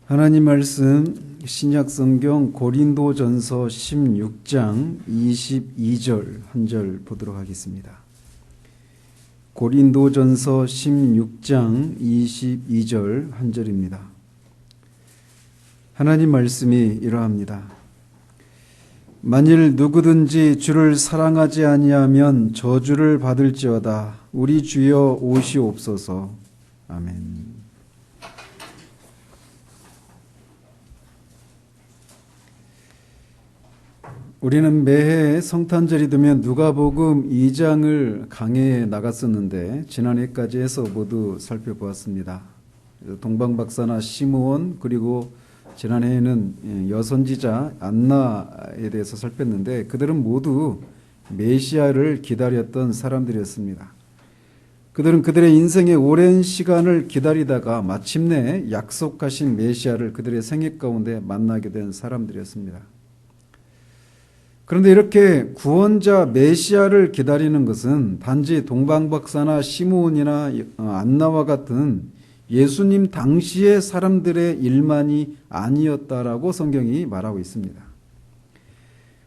하나님 말씀 신약성경 고린도전서 16장 22절 한 절 보도록 하겠습니다. 고린도전서 16장 22절 한 절입니다. 하나님 말씀이 이러합니다. 만일 누구든지 주를 사랑하지 아니하면 저주를 받을지어다. 우리 주여 오시옵소서. 아멘. 우리는 매해 성탄절이 되면 누가복음 2장을 강해에 나갔었는데 지난해까지 해서 모두 살펴보았습니다. 동방박사나 시므온 그리고 지난해에는 여선지자 안나에 대해서 살폈는데 그들은 모두 메시아를 기다렸던 사람들이었습니다. 그들은 그들의 인생의 오랜 시간을 기다리다가 마침내 약속하신 메시아를 그들의 생애 가운데 만나게 된 사람들이었습니다. 그런데 이렇게 구원자 메시아를 기다리는 것은 단지 동방박사나 시므온이나 안나와 같은 예수님 당시의 사람들의 일만이 아니었다라고 성경이 말하고 있습니다.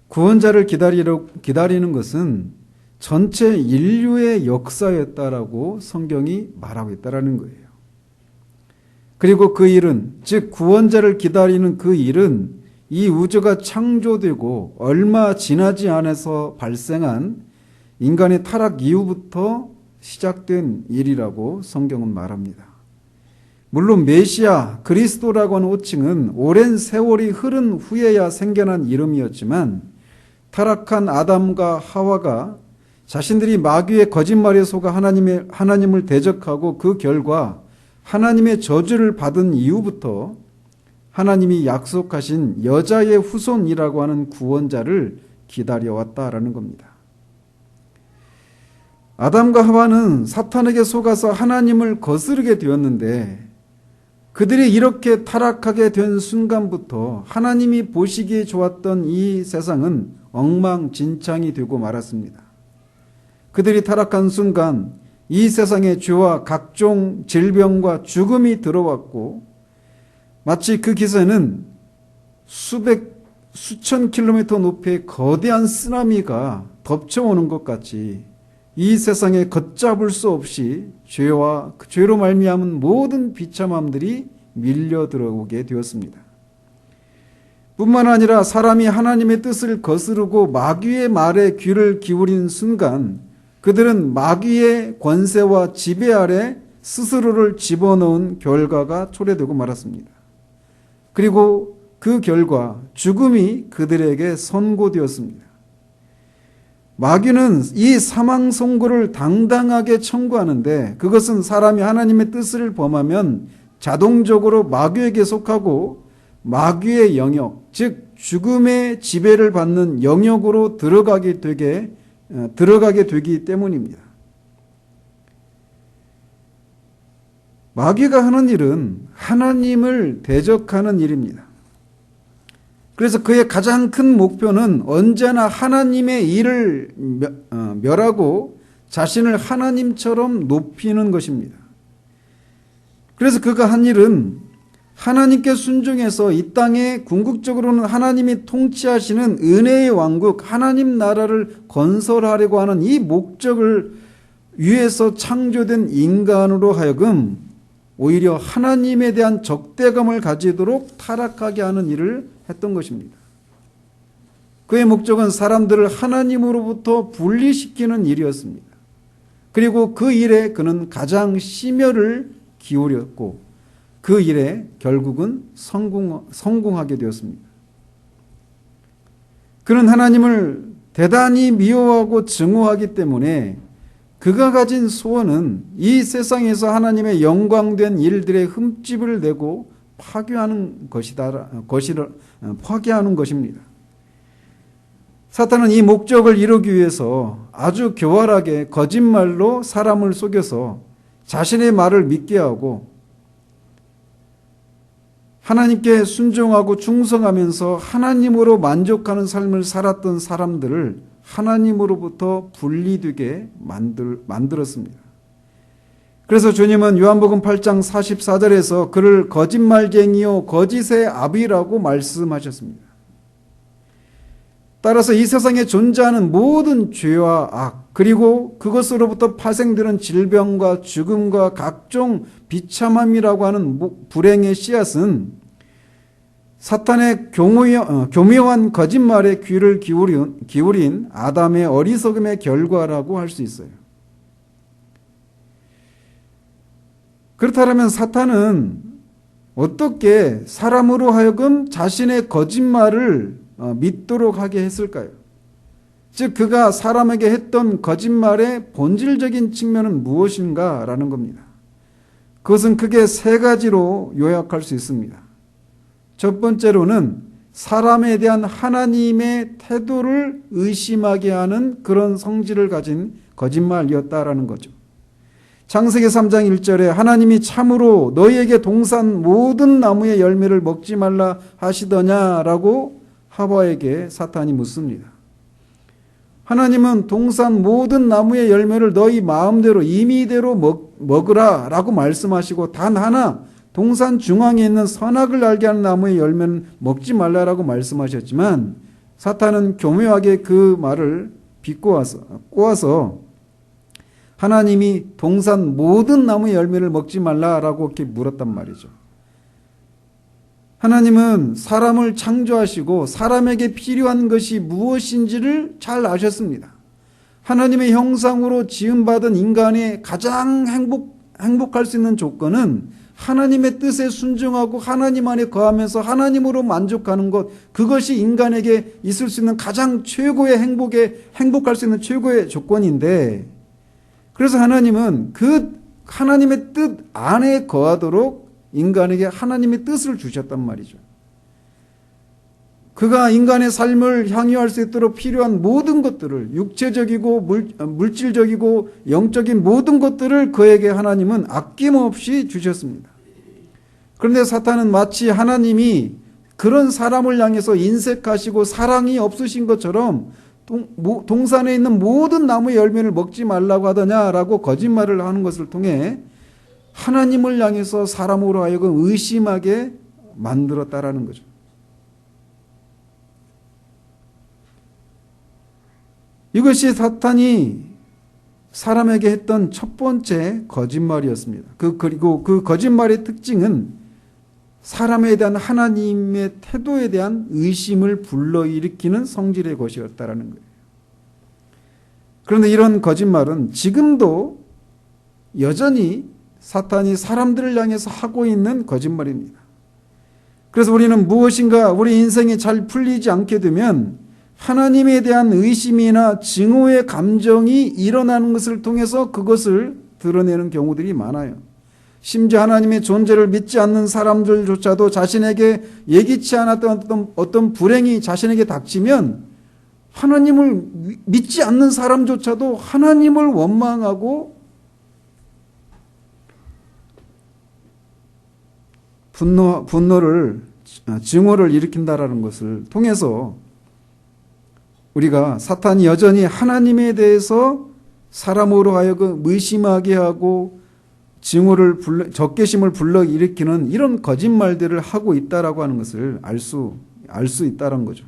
구원자를 기다리는 것은 전체 인류의 역사였다라고 성경이 말하고 있다라는 거예요. 그리고 그 일은, 즉 구원자를 기다리는 그 일은 이 우주가 창조되고 얼마 지나지 않아서 발생한 인간의 타락 이후부터 시작된 일이라고 성경은 말합니다. 물론 메시아, 그리스도라고 하는 호칭은 오랜 세월이 흐른 후에야 생겨난 이름이었지만 타락한 아담과 하와가 자신들이 마귀의 거짓말에 속아 하나님을 대적하고 그 결과 하나님의 저주를 받은 이후부터 하나님이 약속하신 여자의 후손이라고 하는 구원자를 기다려왔다라는 겁니다. 아담과 하와는 사탄에게 속아서 하나님을 거스르게 되었는데 그들이 이렇게 타락하게 된 순간부터 하나님이 보시기에 좋았던 이 세상은 엉망진창이 되고 말았습니다. 그들이 타락한 순간 이 세상에 죄와 각종 질병과 죽음이 들어왔고 마치 그 기세는 수천 킬로미터 높이의 거대한 쓰나미가 덮쳐오는 것 같이 이 세상에 걷잡을 수 없이 죄와 그 죄로 말미암은 모든 비참함들이 밀려 들어오게 되었습니다. 뿐만 아니라 사람이 하나님의 뜻을 거스르고 마귀의 말에 귀를 기울인 순간 그들은 마귀의 권세와 지배 아래 스스로를 집어넣은 결과가 초래되고 말았습니다. 그리고 그 결과 죽음이 그들에게 선고되었습니다. 마귀는 이 사망 선고를 당당하게 청구하는데 그것은 사람이 하나님의 뜻을 범하면 자동적으로 마귀에게 속하고 마귀의 영역, 즉 죽음의 지배를 받는 영역으로 들어가게 되기 때문입니다. 마귀가 하는 일은 하나님을 대적하는 일입니다. 그래서 그의 가장 큰 목표는 언제나 하나님의 일을 멸하고 자신을 하나님처럼 높이는 것입니다. 그래서 그가 한 일은 하나님께 순종해서 이 땅에 궁극적으로는 하나님이 통치하시는 은혜의 왕국, 하나님 나라를 건설하려고 하는 이 목적을 위해서 창조된 인간으로 하여금 오히려 하나님에 대한 적대감을 가지도록 타락하게 하는 일을 했던 것입니다. 그의 목적은 사람들을 하나님으로부터 분리시키는 일이었습니다. 그리고 그 일에 그는 가장 심혈을 기울였고 그 일에 결국은 성공하게 되었습니다. 그는 하나님을 대단히 미워하고 증오하기 때문에 그가 가진 소원은 이 세상에서 하나님의 영광된 일들의 흠집을 내고 파괴하는 것입니다. 사탄은 이 목적을 이루기 위해서 아주 교활하게 거짓말로 사람을 속여서 자신의 말을 믿게 하고 하나님께 순종하고 충성하면서 하나님으로 만족하는 삶을 살았던 사람들을 하나님으로부터 분리되게 만들었습니다. 그래서 주님은 요한복음 8장 44절에서 그를 거짓말쟁이요 거짓의 아비라고 말씀하셨습니다. 따라서 이 세상에 존재하는 모든 죄와 악, 그리고 그것으로부터 파생되는 질병과 죽음과 각종 비참함이라고 하는 불행의 씨앗은 사탄의 교묘한 거짓말에 귀를 기울인 아담의 어리석음의 결과라고 할 수 있어요. 그렇다면 사탄은 어떻게 사람으로 하여금 자신의 거짓말을 믿도록 하게 했을까요? 즉 그가 사람에게 했던 거짓말의 본질적인 측면은 무엇인가 라는 겁니다. 그것은 크게 세 가지로 요약할 수 있습니다. 첫 번째로는 사람에 대한 하나님의 태도를 의심하게 하는 그런 성질을 가진 거짓말이었다라는 거죠. 창세기 3장 1절에 하나님이 참으로 너희에게 동산 모든 나무의 열매를 먹지 말라 하시더냐라고 하와에게 사탄이 묻습니다. 하나님은 동산 모든 나무의 열매를 너희 마음대로 임의대로 먹으라 라고 말씀하시고 단 하나 동산 중앙에 있는 선악을 알게 하는 나무의 열매는 먹지 말라라고 말씀하셨지만 사탄은 교묘하게 그 말을 꼬아서 하나님이 동산 모든 나무의 열매를 먹지 말라라고 이렇게 물었단 말이죠. 하나님은 사람을 창조하시고 사람에게 필요한 것이 무엇인지를 잘 아셨습니다. 하나님의 형상으로 지음받은 인간의 가장 행복할 수 있는 조건은 하나님의 뜻에 순종하고 하나님 안에 거하면서 하나님으로 만족하는 것, 그것이 인간에게 있을 수 있는 가장 최고의 행복할 수 있는 최고의 조건인데, 그래서 하나님은 그 하나님의 뜻 안에 거하도록 인간에게 하나님의 뜻을 주셨단 말이죠. 그가 인간의 삶을 향유할 수 있도록 필요한 모든 것들을, 육체적이고 물질적이고 영적인 모든 것들을 그에게 하나님은 아낌없이 주셨습니다. 그런데 사탄은 마치 하나님이 그런 사람을 향해서 인색하시고 사랑이 없으신 것처럼 동산에 있는 모든 나무의 열매를 먹지 말라고 하더냐라고 거짓말을 하는 것을 통해 하나님을 향해서 사람으로 하여금 의심하게 만들었다라는 거죠. 이것이 사탄이 사람에게 했던 첫 번째 거짓말이었습니다. 그리고 그 거짓말의 특징은 사람에 대한 하나님의 태도에 대한 의심을 불러일으키는 성질의 것이었다라는 거예요. 그런데 이런 거짓말은 지금도 여전히 사탄이 사람들을 향해서 하고 있는 거짓말입니다. 그래서 우리는 무엇인가 우리 인생이 잘 풀리지 않게 되면 하나님에 대한 의심이나 증오의 감정이 일어나는 것을 통해서 그것을 드러내는 경우들이 많아요. 심지어 하나님의 존재를 믿지 않는 사람들조차도 자신에게 예기치 않았던 어떤 불행이 자신에게 닥치면 하나님을 믿지 않는 사람조차도 하나님을 원망하고 증오를 일으킨다라는 것을 통해서 우리가 사탄이 여전히 하나님에 대해서 사람으로 하여금 의심하게 하고 적개심을 불러일으키는 이런 거짓말들을 하고 있다라고 하는 것을 알 수 있다는 거죠.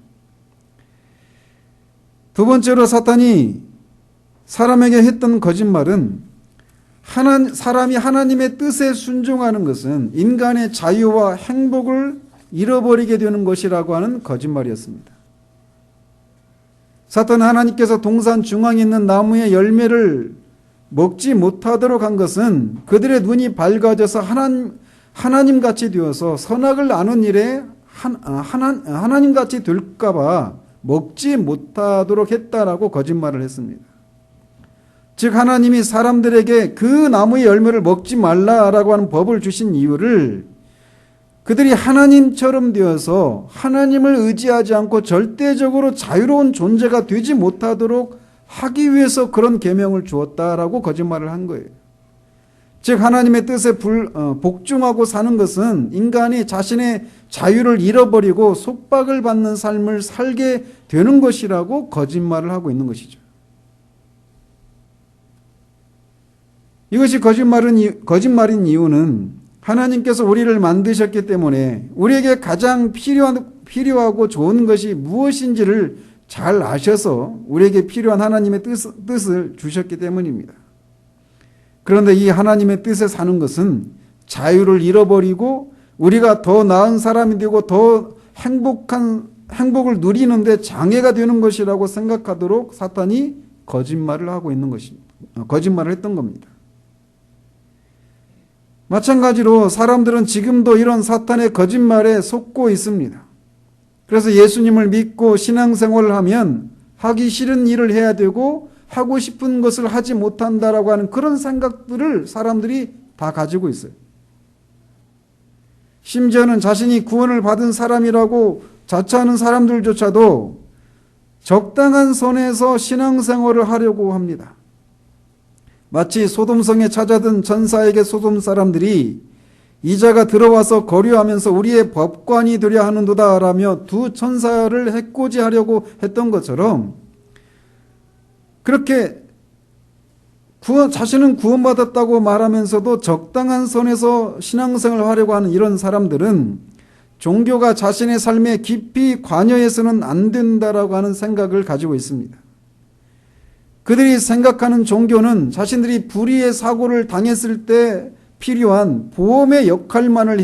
두 번째로 사탄이 사람에게 했던 거짓말은 사람이 하나님의 뜻에 순종하는 것은 인간의 자유와 행복을 잃어버리게 되는 것이라고 하는 거짓말이었습니다. 사탄은 하나님께서 동산 중앙에 있는 나무의 열매를 먹지 못하도록 한 것은 그들의 눈이 밝아져서 하나님같이 되어서 선악을 아는 일에 하나님같이 될까 봐 먹지 못하도록 했다라고 거짓말을 했습니다. 즉 하나님이 사람들에게 그 나무의 열매를 먹지 말라라고 하는 법을 주신 이유를 그들이 하나님처럼 되어서 하나님을 의지하지 않고 절대적으로 자유로운 존재가 되지 못하도록 하기 위해서 그런 계명을 주었다라고 거짓말을 한 거예요. 즉 하나님의 뜻에 복종하고 사는 것은 인간이 자신의 자유를 잃어버리고 속박을 받는 삶을 살게 되는 것이라고 거짓말을 하고 있는 것이죠. 이것이 거짓말인 이유는 하나님께서 우리를 만드셨기 때문에 우리에게 가장 필요하고 좋은 것이 무엇인지를 잘 아셔서 우리에게 필요한 하나님의 뜻을 주셨기 때문입니다. 그런데 이 하나님의 뜻에 사는 것은 자유를 잃어버리고 우리가 더 나은 사람이 되고 더 행복을 누리는데 장애가 되는 것이라고 생각하도록 사탄이 거짓말을 하고 있는 것입니다. 거짓말을 했던 겁니다. 마찬가지로 사람들은 지금도 이런 사탄의 거짓말에 속고 있습니다. 그래서 예수님을 믿고 신앙생활을 하면 하기 싫은 일을 해야 되고 하고 싶은 것을 하지 못한다라고 하는 그런 생각들을 사람들이 다 가지고 있어요. 심지어는 자신이 구원을 받은 사람이라고 자처하는 사람들조차도 적당한 선에서 신앙생활을 하려고 합니다. 마치 소돔성에 찾아든 전사에게 소돔 사람들이 이자가 들어와서 거류하면서 우리의 법관이 되려 하는도다라며 두 천사를 해코지하려고 했던 것처럼 그렇게 자신은 구원받았다고 말하면서도 적당한 선에서 신앙생활을 하려고 하는 이런 사람들은 종교가 자신의 삶에 깊이 관여해서는 안 된다라고 하는 생각을 가지고 있습니다. 그들이 생각하는 종교는 자신들이 불의의 사고를 당했을 때 필요한 보험의 역할만을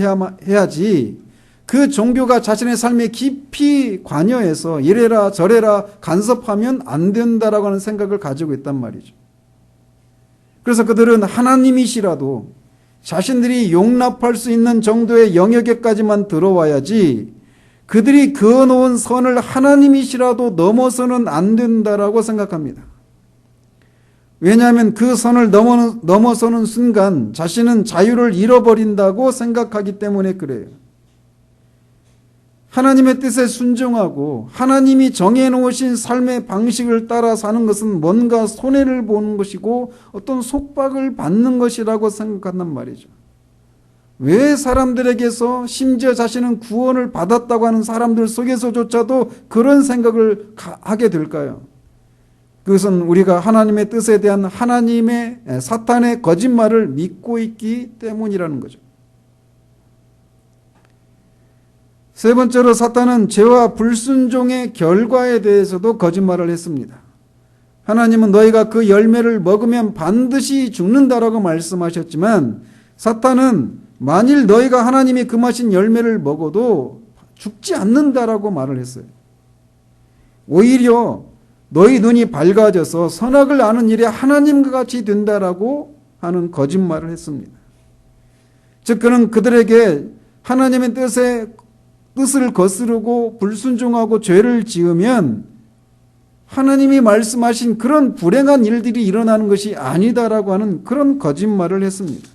해야지 그 종교가 자신의 삶에 깊이 관여해서 이래라 저래라 간섭하면 안 된다라고 하는 생각을 가지고 있단 말이죠. 그래서 그들은 하나님이시라도 자신들이 용납할 수 있는 정도의 영역에까지만 들어와야지 그들이 그어놓은 선을 하나님이시라도 넘어서는 안 된다라고 생각합니다. 왜냐하면 그 선을 넘어서는 순간 자신은 자유를 잃어버린다고 생각하기 때문에 그래요. 하나님의 뜻에 순종하고 하나님이 정해놓으신 삶의 방식을 따라 사는 것은 뭔가 손해를 보는 것이고 어떤 속박을 받는 것이라고 생각한단 말이죠. 왜 사람들에게서 심지어 자신은 구원을 받았다고 하는 사람들 속에서조차도 그런 생각을 하게 될까요? 그것은 우리가 하나님의 뜻에 대한 하나님의 사탄의 거짓말을 믿고 있기 때문이라는 거죠. 세 번째로 사탄은 죄와 불순종의 결과에 대해서도 거짓말을 했습니다. 하나님은 너희가 그 열매를 먹으면 반드시 죽는다라고 말씀하셨지만 사탄은 만일 너희가 하나님이 금하신 열매를 먹어도 죽지 않는다라고 말을 했어요. 오히려 너희 눈이 밝아져서 선악을 아는 일에 하나님과 같이 된다라고 하는 거짓말을 했습니다. 즉 그는 그들에게 하나님의 뜻을 거스르고 불순종하고 죄를 지으면 하나님이 말씀하신 그런 불행한 일들이 일어나는 것이 아니다라고 하는 그런 거짓말을 했습니다.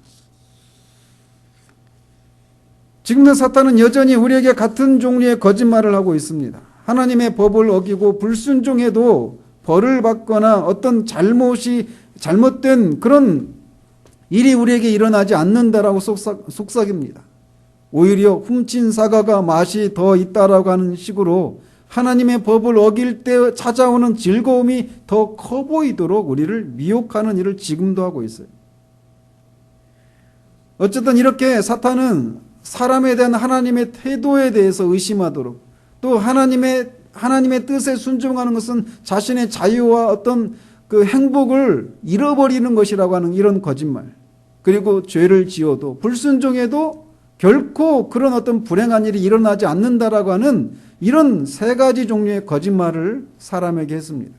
지금도 사탄은 여전히 우리에게 같은 종류의 거짓말을 하고 있습니다. 하나님의 법을 어기고 불순종해도 벌을 받거나 어떤 잘못된 그런 일이 우리에게 일어나지 않는다라고 속삭입니다. 오히려 훔친 사과가 맛이 더 있다라고 하는 식으로 하나님의 법을 어길 때 찾아오는 즐거움이 더 커 보이도록 우리를 미혹하는 일을 지금도 하고 있어요. 어쨌든 이렇게 사탄은 사람에 대한 하나님의 태도에 대해서 의심하도록 또 하나님의 뜻에 순종하는 것은 자신의 자유와 어떤 그 행복을 잃어버리는 것이라고 하는 이런 거짓말, 그리고 죄를 지어도 불순종해도 결코 그런 어떤 불행한 일이 일어나지 않는다라고 하는 이런 세 가지 종류의 거짓말을 사람에게 했습니다.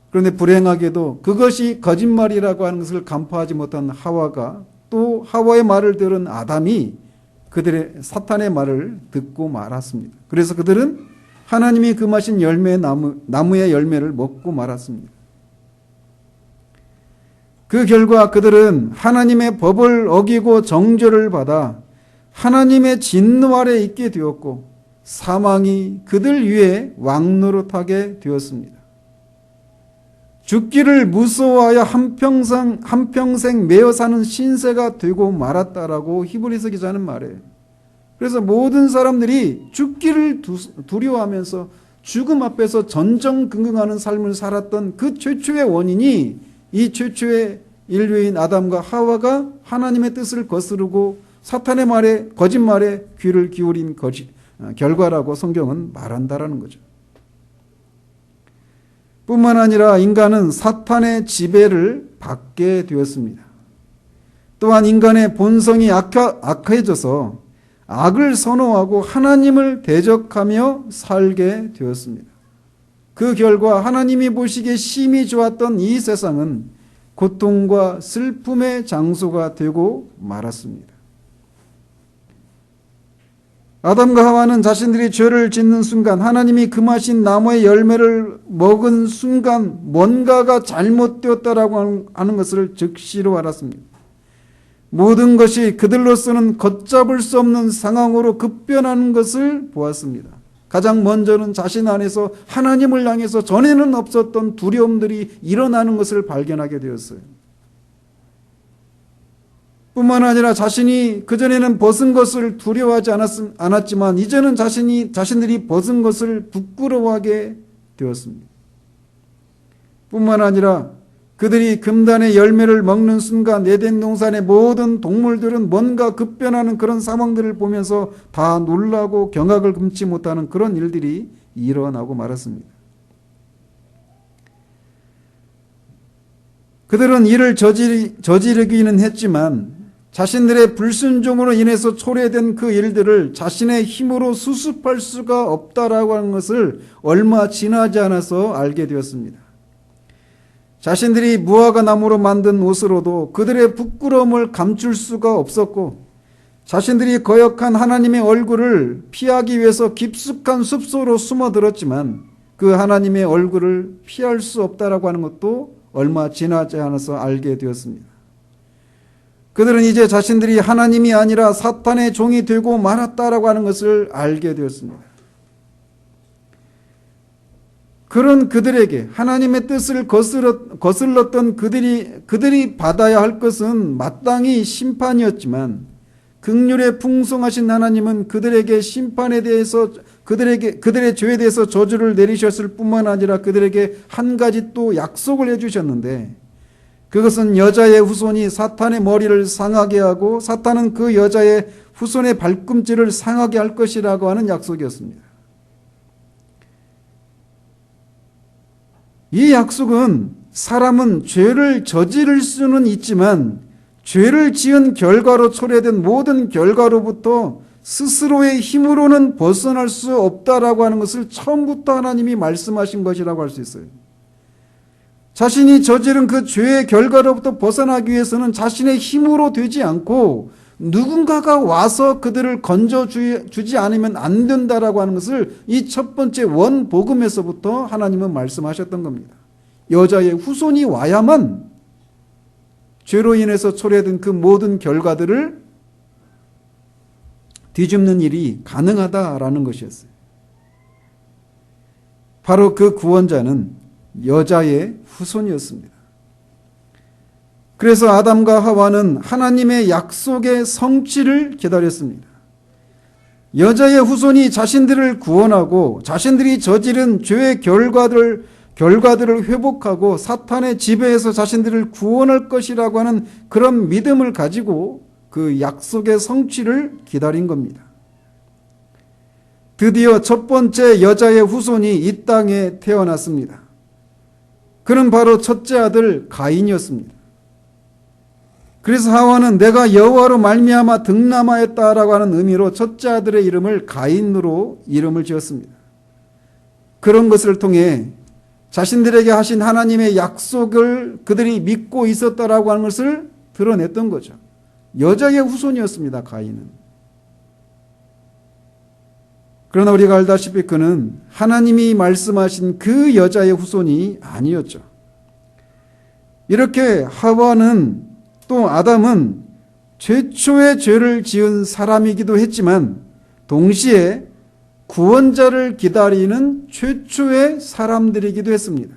그런데 불행하게도 그것이 거짓말이라고 하는 것을 간파하지 못한 하와가 또 하와의 말을 들은 아담이 그들의 사탄의 말을 듣고 말았습니다. 그래서 그들은 하나님이 금하신 나무의 열매를 먹고 말았습니다. 그 결과 그들은 하나님의 법을 어기고 정죄를 받아 하나님의 진노 아래 있게 되었고 사망이 그들 위에 왕노릇하게 되었습니다. 죽기를 무서워하여 한평생 매어 사는 신세가 되고 말았다라고 히브리서 기자는 말해요. 그래서 모든 사람들이 죽기를 두려워하면서 죽음 앞에서 전전긍긍하는 삶을 살았던 그 최초의 원인이 이 최초의 인류인 아담과 하와가 하나님의 뜻을 거스르고 사탄의 말에, 거짓말에 귀를 기울인 결과라고 성경은 말한다라는 거죠. 뿐만 아니라 인간은 사탄의 지배를 받게 되었습니다. 또한 인간의 본성이 악해져서 악을 선호하고 하나님을 대적하며 살게 되었습니다. 그 결과 하나님이 보시기에 심히 좋았던 이 세상은 고통과 슬픔의 장소가 되고 말았습니다. 아담과 하와는 자신들이 죄를 짓는 순간, 하나님이 금하신 나무의 열매를 먹은 순간 뭔가가 잘못되었다라고 하는 것을 즉시로 알았습니다. 모든 것이 그들로서는 걷잡을 수 없는 상황으로 급변하는 것을 보았습니다. 가장 먼저는 자신 안에서 하나님을 향해서 전에는 없었던 두려움들이 일어나는 것을 발견하게 되었어요. 뿐만 아니라 자신이 그전에는 벗은 것을 두려워하지 않았지만 이제는 자신들이 벗은 것을 부끄러워하게 되었습니다. 뿐만 아니라 그들이 금단의 열매를 먹는 순간 에덴 동산의 모든 동물들은 뭔가 급변하는 그런 상황들을 보면서 다 놀라고 경악을 금치 못하는 그런 일들이 일어나고 말았습니다. 그들은 이를 저지르기는 했지만 자신들의 불순종으로 인해서 초래된 그 일들을 자신의 힘으로 수습할 수가 없다라고 하는 것을 얼마 지나지 않아서 알게 되었습니다. 자신들이 무화과 나무로 만든 옷으로도 그들의 부끄러움을 감출 수가 없었고 자신들이 거역한 하나님의 얼굴을 피하기 위해서 깊숙한 숲속으로 숨어들었지만 그 하나님의 얼굴을 피할 수 없다라고 하는 것도 얼마 지나지 않아서 알게 되었습니다. 그들은 이제 자신들이 하나님이 아니라 사탄의 종이 되고 말았다라고 하는 것을 알게 되었습니다. 그런 그들에게 하나님의 뜻을 거슬렀던 그들이 받아야 할 것은 마땅히 심판이었지만 긍휼에 풍성하신 하나님은 그들에게 심판에 대해서 그들의 죄에 대해서 저주를 내리셨을 뿐만 아니라 그들에게 한 가지 또 약속을 해주셨는데 그것은 여자의 후손이 사탄의 머리를 상하게 하고 사탄은 그 여자의 후손의 발꿈치를 상하게 할 것이라고 하는 약속이었습니다. 이 약속은 사람은 죄를 저지를 수는 있지만 죄를 지은 결과로 초래된 모든 결과로부터 스스로의 힘으로는 벗어날 수 없다라고 하는 것을 처음부터 하나님이 말씀하신 것이라고 할 수 있어요. 자신이 저지른 그 죄의 결과로부터 벗어나기 위해서는 자신의 힘으로 되지 않고 누군가가 와서 그들을 건져주지 않으면 안 된다라고 하는 것을 이 첫 번째 원복음에서부터 하나님은 말씀하셨던 겁니다. 여자의 후손이 와야만 죄로 인해서 초래된 그 모든 결과들을 뒤집는 일이 가능하다라는 것이었어요. 바로 그 구원자는 여자의 후손이었습니다. 그래서 아담과 하와는 하나님의 약속의 성취를 기다렸습니다. 여자의 후손이 자신들을 구원하고 자신들이 저지른 죄의 결과들을 회복하고 사탄의 지배에서 자신들을 구원할 것이라고 하는 그런 믿음을 가지고 그 약속의 성취를 기다린 겁니다. 드디어 첫 번째 여자의 후손이 이 땅에 태어났습니다. 그는 바로 첫째 아들 가인이었습니다. 그래서 하와는 내가 여호와로 말미암아 득남하였다라고 하는 의미로 첫째 아들의 이름을 가인으로 이름을 지었습니다. 그런 것을 통해 자신들에게 하신 하나님의 약속을 그들이 믿고 있었다라고 하는 것을 드러냈던 거죠. 여자의 후손이었습니다, 가인은. 그러나 우리가 알다시피 그는 하나님이 말씀하신 그 여자의 후손이 아니었죠. 이렇게 하와는 또 아담은 최초의 죄를 지은 사람이기도 했지만 동시에 구원자를 기다리는 최초의 사람들이기도 했습니다.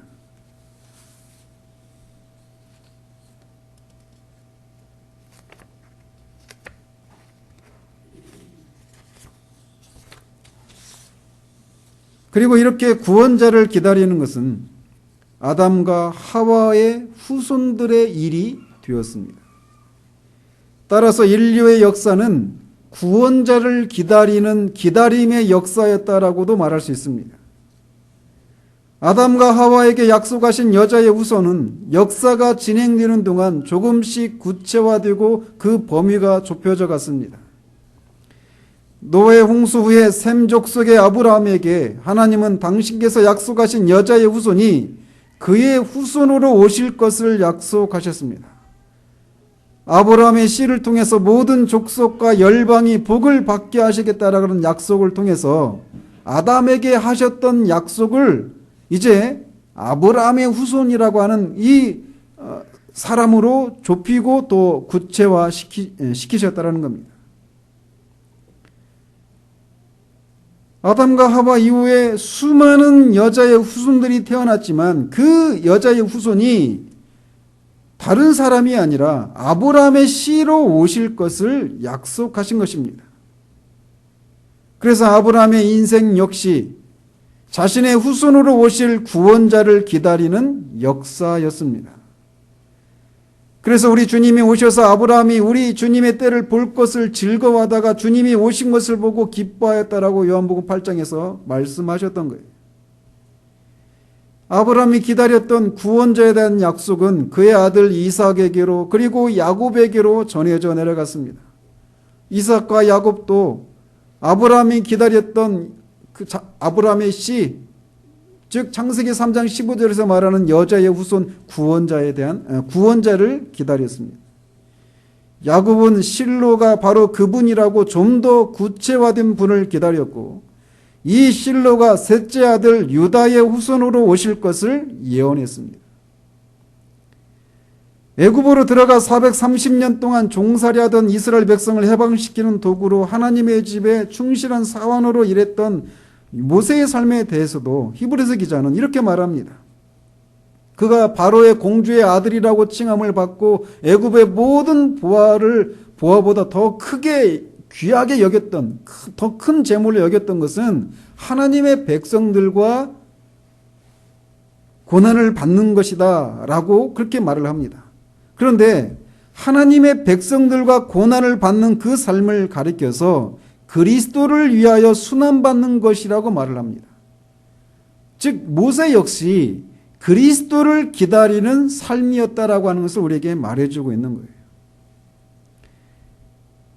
그리고 이렇게 구원자를 기다리는 것은 아담과 하와의 후손들의 일이 되었습니다. 따라서 인류의 역사는 구원자를 기다리는 기다림의 역사였다라고도 말할 수 있습니다. 아담과 하와에게 약속하신 여자의 후손은 역사가 진행되는 동안 조금씩 구체화되고 그 범위가 좁혀져 갔습니다. 노예 홍수 후에 셈 족속의 아브라함에게 하나님은 당신께서 약속하신 여자의 후손이 그의 후손으로 오실 것을 약속하셨습니다. 아브라함의 씨를 통해서 모든 족속과 열방이 복을 받게 하시겠다라는 약속을 통해서 아담에게 하셨던 약속을 이제 아브라함의 후손이라고 하는 이 사람으로 좁히고 또 구체화시키셨다는 겁니다. 아담과 하와 이후에 수많은 여자의 후손들이 태어났지만 그 여자의 후손이 다른 사람이 아니라 아브라함의 씨로 오실 것을 약속하신 것입니다. 그래서 아브라함의 인생 역시 자신의 후손으로 오실 구원자를 기다리는 역사였습니다. 그래서 우리 주님이 오셔서 아브라함이 우리 주님의 때를 볼 것을 즐거워하다가 주님이 오신 것을 보고 기뻐하였다라고 요한복음 8장에서 말씀하셨던 거예요. 아브라함이 기다렸던 구원자에 대한 약속은 그의 아들 이삭에게로 그리고 야곱에게로 전해져 내려갔습니다. 이삭과 야곱도 아브라함이 기다렸던 아브라함의 씨, 즉 창세기 3장 15절에서 말하는 여자의 후손 구원자에 대한 구원자를 기다렸습니다. 야곱은 실로가 바로 그분이라고 좀 더 구체화된 분을 기다렸고 이 실로가 셋째 아들 유다의 후손으로 오실 것을 예언했습니다. 애굽으로 들어가 430년 동안 종살이하던 이스라엘 백성을 해방시키는 도구로 하나님의 집에 충실한 사원으로 일했던 모세의 삶에 대해서도 히브리서 기자는 이렇게 말합니다. 그가 바로의 공주의 아들이라고 칭함을 받고 애굽의 모든 보화보다 더 크게 귀하게 여겼던 더 큰 재물로 여겼던 것은 하나님의 백성들과 고난을 받는 것이다 라고 그렇게 말을 합니다. 그런데 하나님의 백성들과 고난을 받는 그 삶을 가리켜서 그리스도를 위하여 순환받는 것이라고 말을 합니다. 즉 모세 역시 그리스도를 기다리는 삶이었다라고 하는 것을 우리에게 말해주고 있는 거예요.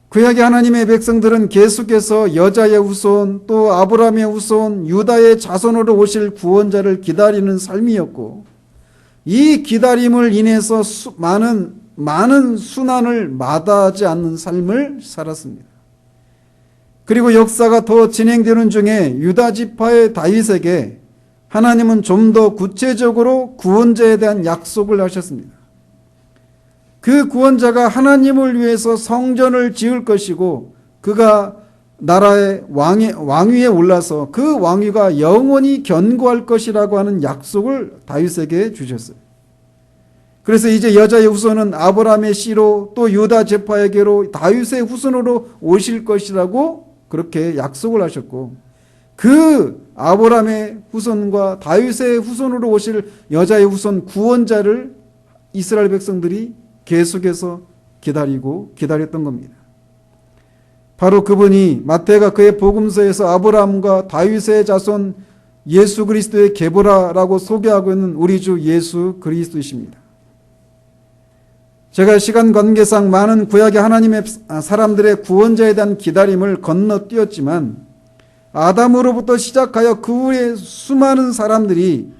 구약의 하나님의 백성들은 계속해서 여자의 후손 또 아브라함의 후손 유다의 자손으로 오실 구원자를 기다리는 삶이었고 이 기다림을 인해서 많은 순환을 마다하지 않는 삶을 살았습니다. 그리고 역사가 더 진행되는 중에 유다 지파의 다윗에게 하나님은 좀 더 구체적으로 구원자에 대한 약속을 하셨습니다. 그 구원자가 하나님을 위해서 성전을 지을 것이고 그가 나라의 왕위에 올라서 그 왕위가 영원히 견고할 것이라고 하는 약속을 다윗에게 주셨어요. 그래서 이제 여자의 후손은 아브라함의 씨로 또 유다 지파에게로 다윗의 후손으로 오실 것이라고 그렇게 약속을 하셨고 그 아브라함의 후손과 다윗의 후손으로 오실 여자의 후손 구원자를 이스라엘 백성들이 계속해서 기다렸던 겁니다. 바로 그분이 마태가 그의 복음서에서 아브라함과 다윗의 자손 예수 그리스도의 계보라라고 소개하고 있는 우리 주 예수 그리스도이십니다. 제가 시간 관계상 많은 구약의 하나님의 사람들의 구원자에 대한 기다림을 건너뛰었지만 아담으로부터 시작하여 그 후에 수많은 사람들이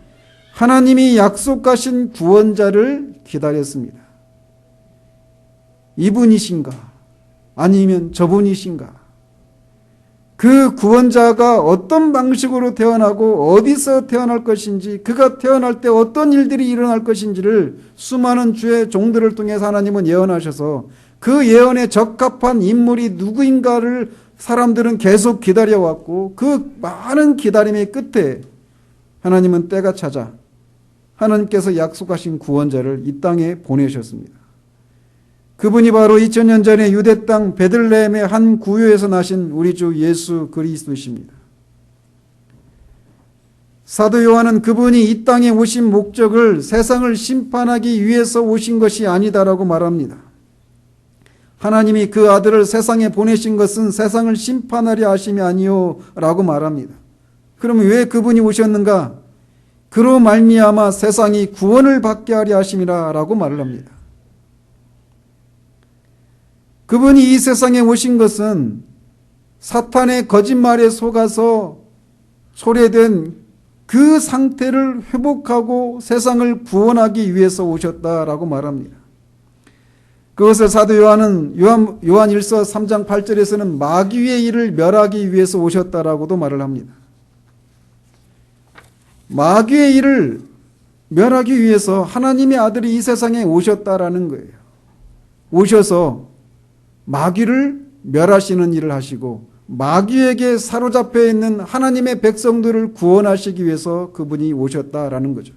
하나님이 약속하신 구원자를 기다렸습니다. 이분이신가? 아니면 저분이신가? 그 구원자가 어떤 방식으로 태어나고 어디서 태어날 것인지 그가 태어날 때 어떤 일들이 일어날 것인지를 수많은 주의 종들을 통해서 하나님은 예언하셔서 그 예언에 적합한 인물이 누구인가를 사람들은 계속 기다려왔고 그 많은 기다림의 끝에 하나님은 때가 찾아 하나님께서 약속하신 구원자를 이 땅에 보내셨습니다. 그분이 바로 2000년 전에 유대 땅 베들레헴의 한 구유에서 나신 우리 주 예수 그리스도이십니다. 사도 요한은 그분이 이 땅에 오신 목적을 세상을 심판하기 위해서 오신 것이 아니다라고 말합니다. 하나님이 그 아들을 세상에 보내신 것은 세상을 심판하려 하심이 아니요 라고 말합니다. 그러면 왜 그분이 오셨는가? 그로 말미암아 세상이 구원을 받게 하려 하심이라 라고 말을 합니다. 그분이 이 세상에 오신 것은 사탄의 거짓말에 속아서 소외된 그 상태를 회복하고 세상을 구원하기 위해서 오셨다라고 말합니다. 그것을 사도 요한은 요한일서 3장 8절에서는 마귀의 일을 멸하기 위해서 오셨다라고도 말을 합니다. 마귀의 일을 멸하기 위해서 하나님의 아들이 이 세상에 오셨다라는 거예요. 오셔서 마귀를 멸하시는 일을 하시고 마귀에게 사로잡혀 있는 하나님의 백성들을 구원하시기 위해서 그분이 오셨다라는 거죠.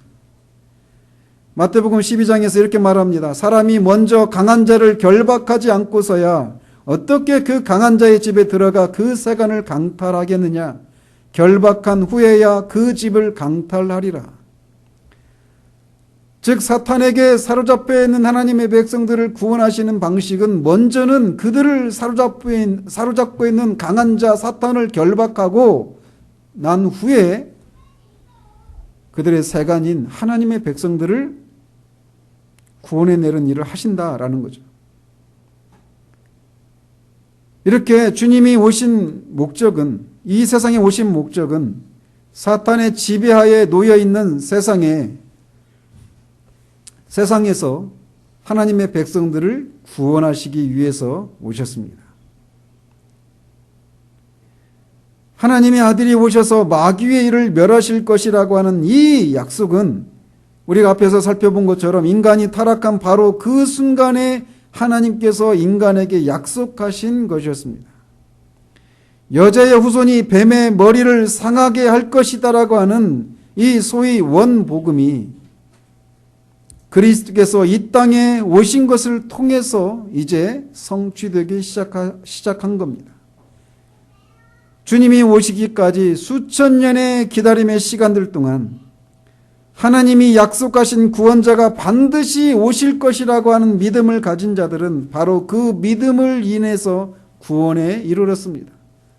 마태복음 12장에서 이렇게 말합니다. 사람이 먼저 강한 자를 결박하지 않고서야 어떻게 그 강한 자의 집에 들어가 그 세간을 강탈하겠느냐. 결박한 후에야 그 집을 강탈하리라. 즉 사탄에게 사로잡혀 있는 하나님의 백성들을 구원하시는 방식은 먼저는 그들을 사로잡고 있는 강한 자 사탄을 결박하고 난 후에 그들의 세간인 하나님의 백성들을 구원해내는 일을 하신다라는 거죠. 이렇게 주님이 오신 목적은, 이 세상에 오신 목적은 사탄의 지배하에 놓여있는 세상에서 하나님의 백성들을 구원하시기 위해서 오셨습니다. 하나님의 아들이 오셔서 마귀의 일을 멸하실 것이라고 하는 이 약속은 우리가 앞에서 살펴본 것처럼 인간이 타락한 바로 그 순간에 하나님께서 인간에게 약속하신 것이었습니다. 여자의 후손이 뱀의 머리를 상하게 할 것이다라고 하는 이 소위 원복음이 그리스도께서 이 땅에 오신 것을 통해서 이제 성취되기 시작한 겁니다. 주님이 오시기까지 수천 년의 기다림의 시간들 동안 하나님이 약속하신 구원자가 반드시 오실 것이라고 하는 믿음을 가진 자들은 바로 그 믿음을 인해서 구원에 이르렀습니다.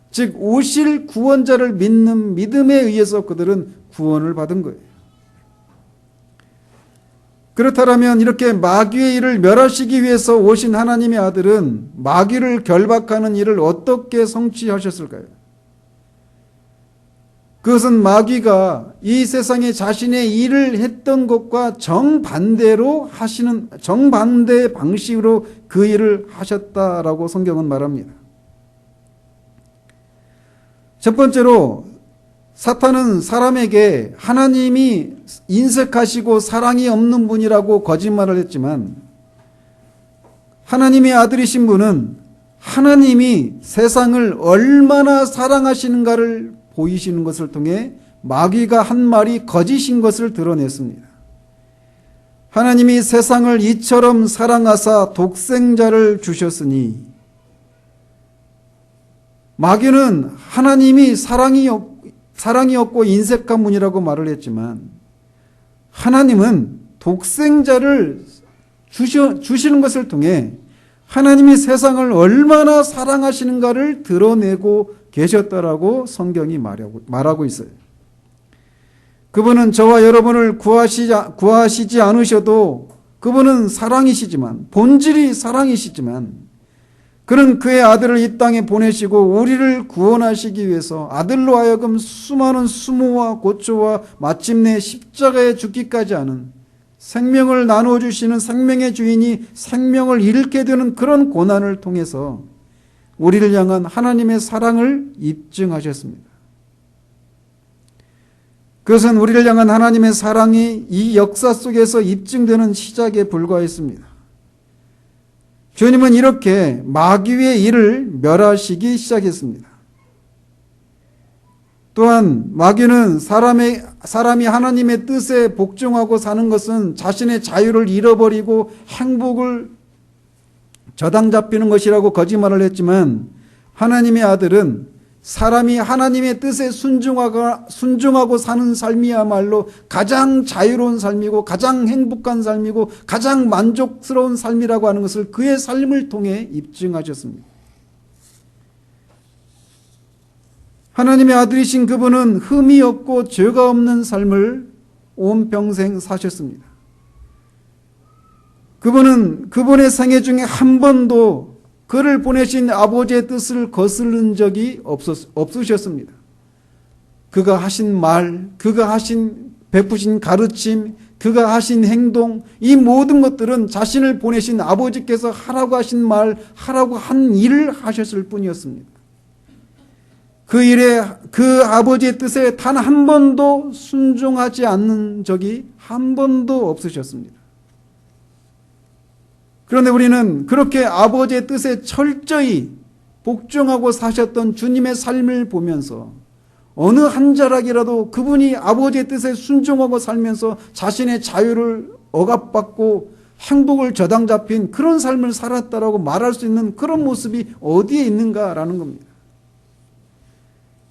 즉 오실 구원자를 믿는 믿음에 의해서 그들은 구원을 받은 거예요. 그렇다면 이렇게 마귀의 일을 멸하시기 위해서 오신 하나님의 아들은 마귀를 결박하는 일을 어떻게 성취하셨을까요? 그것은 마귀가 이 세상에 자신의 일을 했던 것과 정반대의 방식으로 그 일을 하셨다라고 성경은 말합니다. 첫 번째로 사탄은 사람에게 하나님이 인색하시고 사랑이 없는 분이라고 거짓말을 했지만 하나님의 아들이신 분은 하나님이 세상을 얼마나 사랑하시는가를 보이시는 것을 통해 마귀가 한 말이 거짓인 것을 드러냈습니다. 하나님이 세상을 이처럼 사랑하사 독생자를 주셨으니 마귀는 하나님이 사랑이 없고 인색한 분이라고 말을 했지만 하나님은 독생자를 주시는 것을 통해 하나님이 세상을 얼마나 사랑하시는가를 드러내고 계셨다라고 성경이 말하고 있어요. 그분은 저와 여러분을 구하시지 않으셔도 그분은 사랑이시지만 본질이 사랑이시지만 그는 그의 아들을 이 땅에 보내시고 우리를 구원하시기 위해서 아들로 하여금 수많은 수모와 고초와 마침내 십자가에 죽기까지 하는 생명을 나눠주시는 생명의 주인이 생명을 잃게 되는 그런 고난을 통해서 우리를 향한 하나님의 사랑을 입증하셨습니다. 그것은 우리를 향한 하나님의 사랑이 이 역사 속에서 입증되는 시작에 불과했습니다. 주님은 이렇게 마귀의 일을 멸하시기 시작했습니다. 또한 마귀는 사람이 하나님의 뜻에 복종하고 사는 것은 자신의 자유를 잃어버리고 행복을 저당 잡히는 것이라고 거짓말을 했지만 하나님의 아들은 사람이 하나님의 뜻에 순종하고 사는 삶이야말로 가장 자유로운 삶이고 가장 행복한 삶이고 가장 만족스러운 삶이라고 하는 것을 그의 삶을 통해 입증하셨습니다. 하나님의 아들이신 그분은 흠이 없고 죄가 없는 삶을 온 평생 사셨습니다. 그분은 그분의 생애 중에 한 번도 그를 보내신 아버지의 뜻을 거스른 적이 없으셨습니다. 그가 하신 말, 그가 하신 베푸신 가르침, 그가 하신 행동, 이 모든 것들은 자신을 보내신 아버지께서 하라고 하신 말, 하라고 한 일을 하셨을 뿐이었습니다. 그 아버지의 뜻에 단 한 번도 순종하지 않는 적이 한 번도 없으셨습니다. 그런데 우리는 그렇게 아버지의 뜻에 철저히 복종하고 사셨던 주님의 삶을 보면서 어느 한 자락이라도 그분이 아버지의 뜻에 순종하고 살면서 자신의 자유를 억압받고 행복을 저당 잡힌 그런 삶을 살았다라고 말할 수 있는 그런 모습이 어디에 있는가라는 겁니다.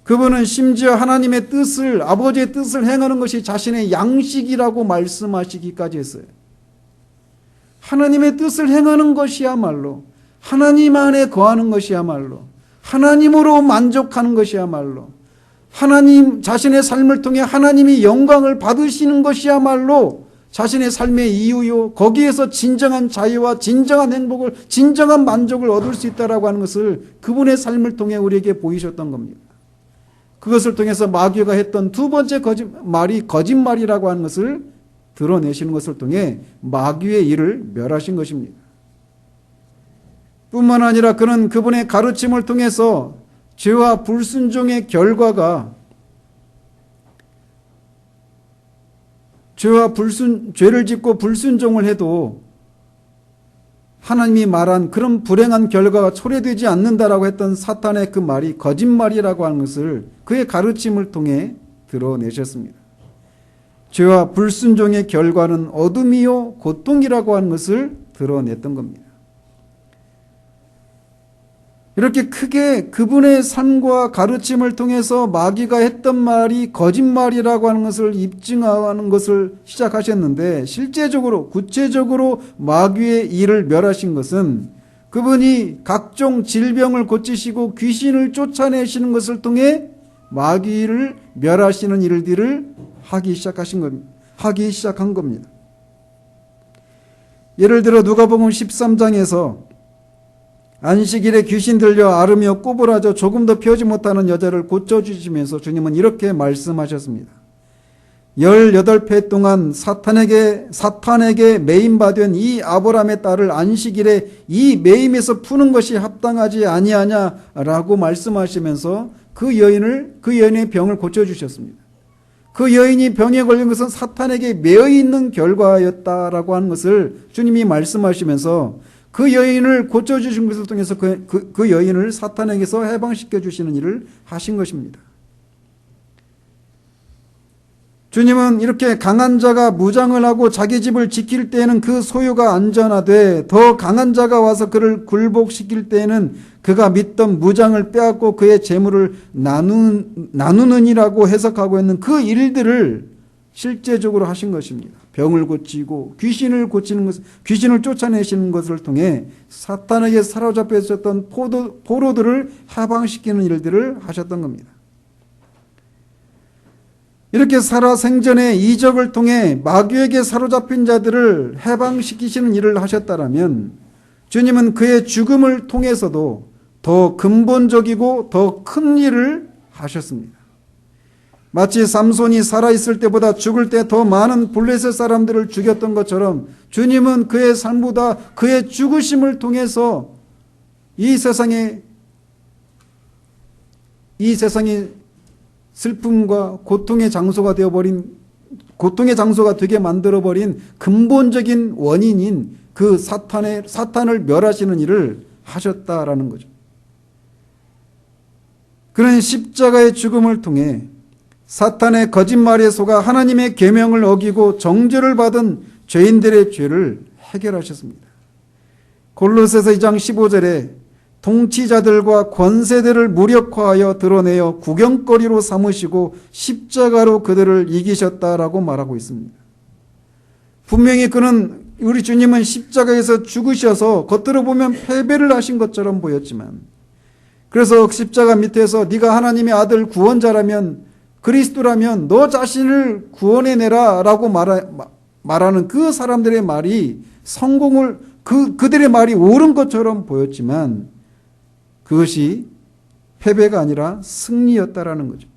그분은 심지어 하나님의 뜻을, 아버지의 뜻을 행하는 것이 자신의 양식이라고 말씀하시기까지 했어요. 하나님의 뜻을 행하는 것이야말로, 하나님 안에 거하는 것이야말로, 하나님으로 만족하는 것이야말로, 하나님 자신의 삶을 통해 하나님이 영광을 받으시는 것이야말로 자신의 삶의 이유요, 거기에서 진정한 자유와 진정한 행복을, 진정한 만족을 얻을 수 있다라고 하는 것을 그분의 삶을 통해 우리에게 보이셨던 겁니다. 그것을 통해서 마귀가 했던 두 번째 말이 거짓말이라고 하는 것을 드러내시는 것을 통해 마귀의 일을 멸하신 것입니다. 뿐만 아니라 그는 그분의 가르침을 통해서 죄와 불순종의 결과가 죄를 짓고 불순종을 해도 하나님이 말한 그런 불행한 결과가 초래되지 않는다라고 했던 사탄의 그 말이 거짓말이라고 하는 것을 그의 가르침을 통해 드러내셨습니다. 죄와 불순종의 결과는 어둠이요 고통이라고 하는 것을 드러냈던 겁니다. 이렇게 크게 그분의 삶과 가르침을 통해서 마귀가 했던 말이 거짓말이라고 하는 것을 입증하는 것을 시작하셨는데, 실제적으로 구체적으로 마귀의 일을 멸하신 것은 그분이 각종 질병을 고치시고 귀신을 쫓아내시는 것을 통해 마귀를 멸하시는 일들을 하기 시작한 겁니다. 예를 들어 누가복음 13장에서 안식일에 귀신 들려 앓으며 꼬부라져 조금도 펴지 못하는 여자를 고쳐주시면서 주님은 이렇게 말씀하셨습니다. 18회 동안 사탄에게 매임받은 이 아브라함의 딸을 안식일에 이 매임에서 푸는 것이 합당하지 아니하냐라고 말씀하시면서 그 여인의 병을 고쳐주셨습니다. 그 여인이 병에 걸린 것은 사탄에게 매여 있는 결과였다라고 하는 것을 주님이 말씀하시면서 그 여인을 고쳐주신 것을 통해서 그 여인을 사탄에게서 해방시켜 주시는 일을 하신 것입니다. 주님은 이렇게 강한 자가 무장을 하고 자기 집을 지킬 때에는 그 소유가 안전하되 더 강한 자가 와서 그를 굴복시킬 때에는 그가 믿던 무장을 빼앗고 그의 재물을 나누느니라고 해석하고 있는 그 일들을 실제적으로 하신 것입니다. 병을 고치고 귀신을 쫓아내시는 것을 통해 사탄에게 사로잡혀 있었던 포로들을 해방시키는 일들을 하셨던 겁니다. 이렇게 살아생전에 이적을 통해 마귀에게 사로잡힌 자들을 해방시키시는 일을 하셨다라면 주님은 그의 죽음을 통해서도 더 근본적이고 더 큰 일을 하셨습니다. 마치 삼손이 살아있을 때보다 죽을 때 더 많은 블레셋 사람들을 죽였던 것처럼 주님은 그의 삶보다 그의 죽으심을 통해서 이 세상에 슬픔과 고통의 장소가 되게 만들어버린 근본적인 원인인 그 사탄을 멸하시는 일을 하셨다라는 거죠. 그는 십자가의 죽음을 통해 사탄의 거짓말에 속아 하나님의 계명을 어기고 정죄를 받은 죄인들의 죄를 해결하셨습니다. 골로새서 2장 15절에 통치자들과 권세들을 무력화하여 드러내어 구경거리로 삼으시고 십자가로 그들을 이기셨다라고 말하고 있습니다. 분명히 우리 주님은 십자가에서 죽으셔서 겉으로 보면 패배를 하신 것처럼 보였지만, 그래서 십자가 밑에서 네가 하나님의 아들 구원자라면, 그리스도라면 너 자신을 구원해내라 라고 말하는 그 사람들의 말이 그들의 말이 옳은 것처럼 보였지만, 그것이 패배가 아니라 승리였다라는 거죠.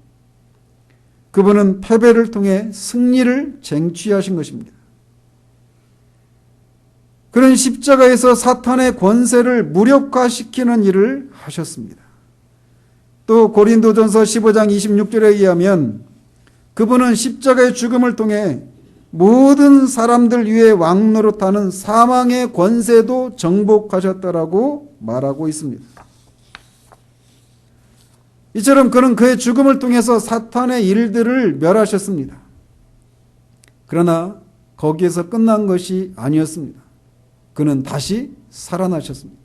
그분은 패배를 통해 승리를 쟁취하신 것입니다. 그런 십자가에서 사탄의 권세를 무력화시키는 일을 하셨습니다. 또 고린도전서 15장 26절에 의하면 그분은 십자가의 죽음을 통해 모든 사람들 위에 왕노릇하는 사망의 권세도 정복하셨다라고 말하고 있습니다. 이처럼 그는 그의 죽음을 통해서 사탄의 일들을 멸하셨습니다. 그러나 거기에서 끝난 것이 아니었습니다. 그는 다시 살아나셨습니다.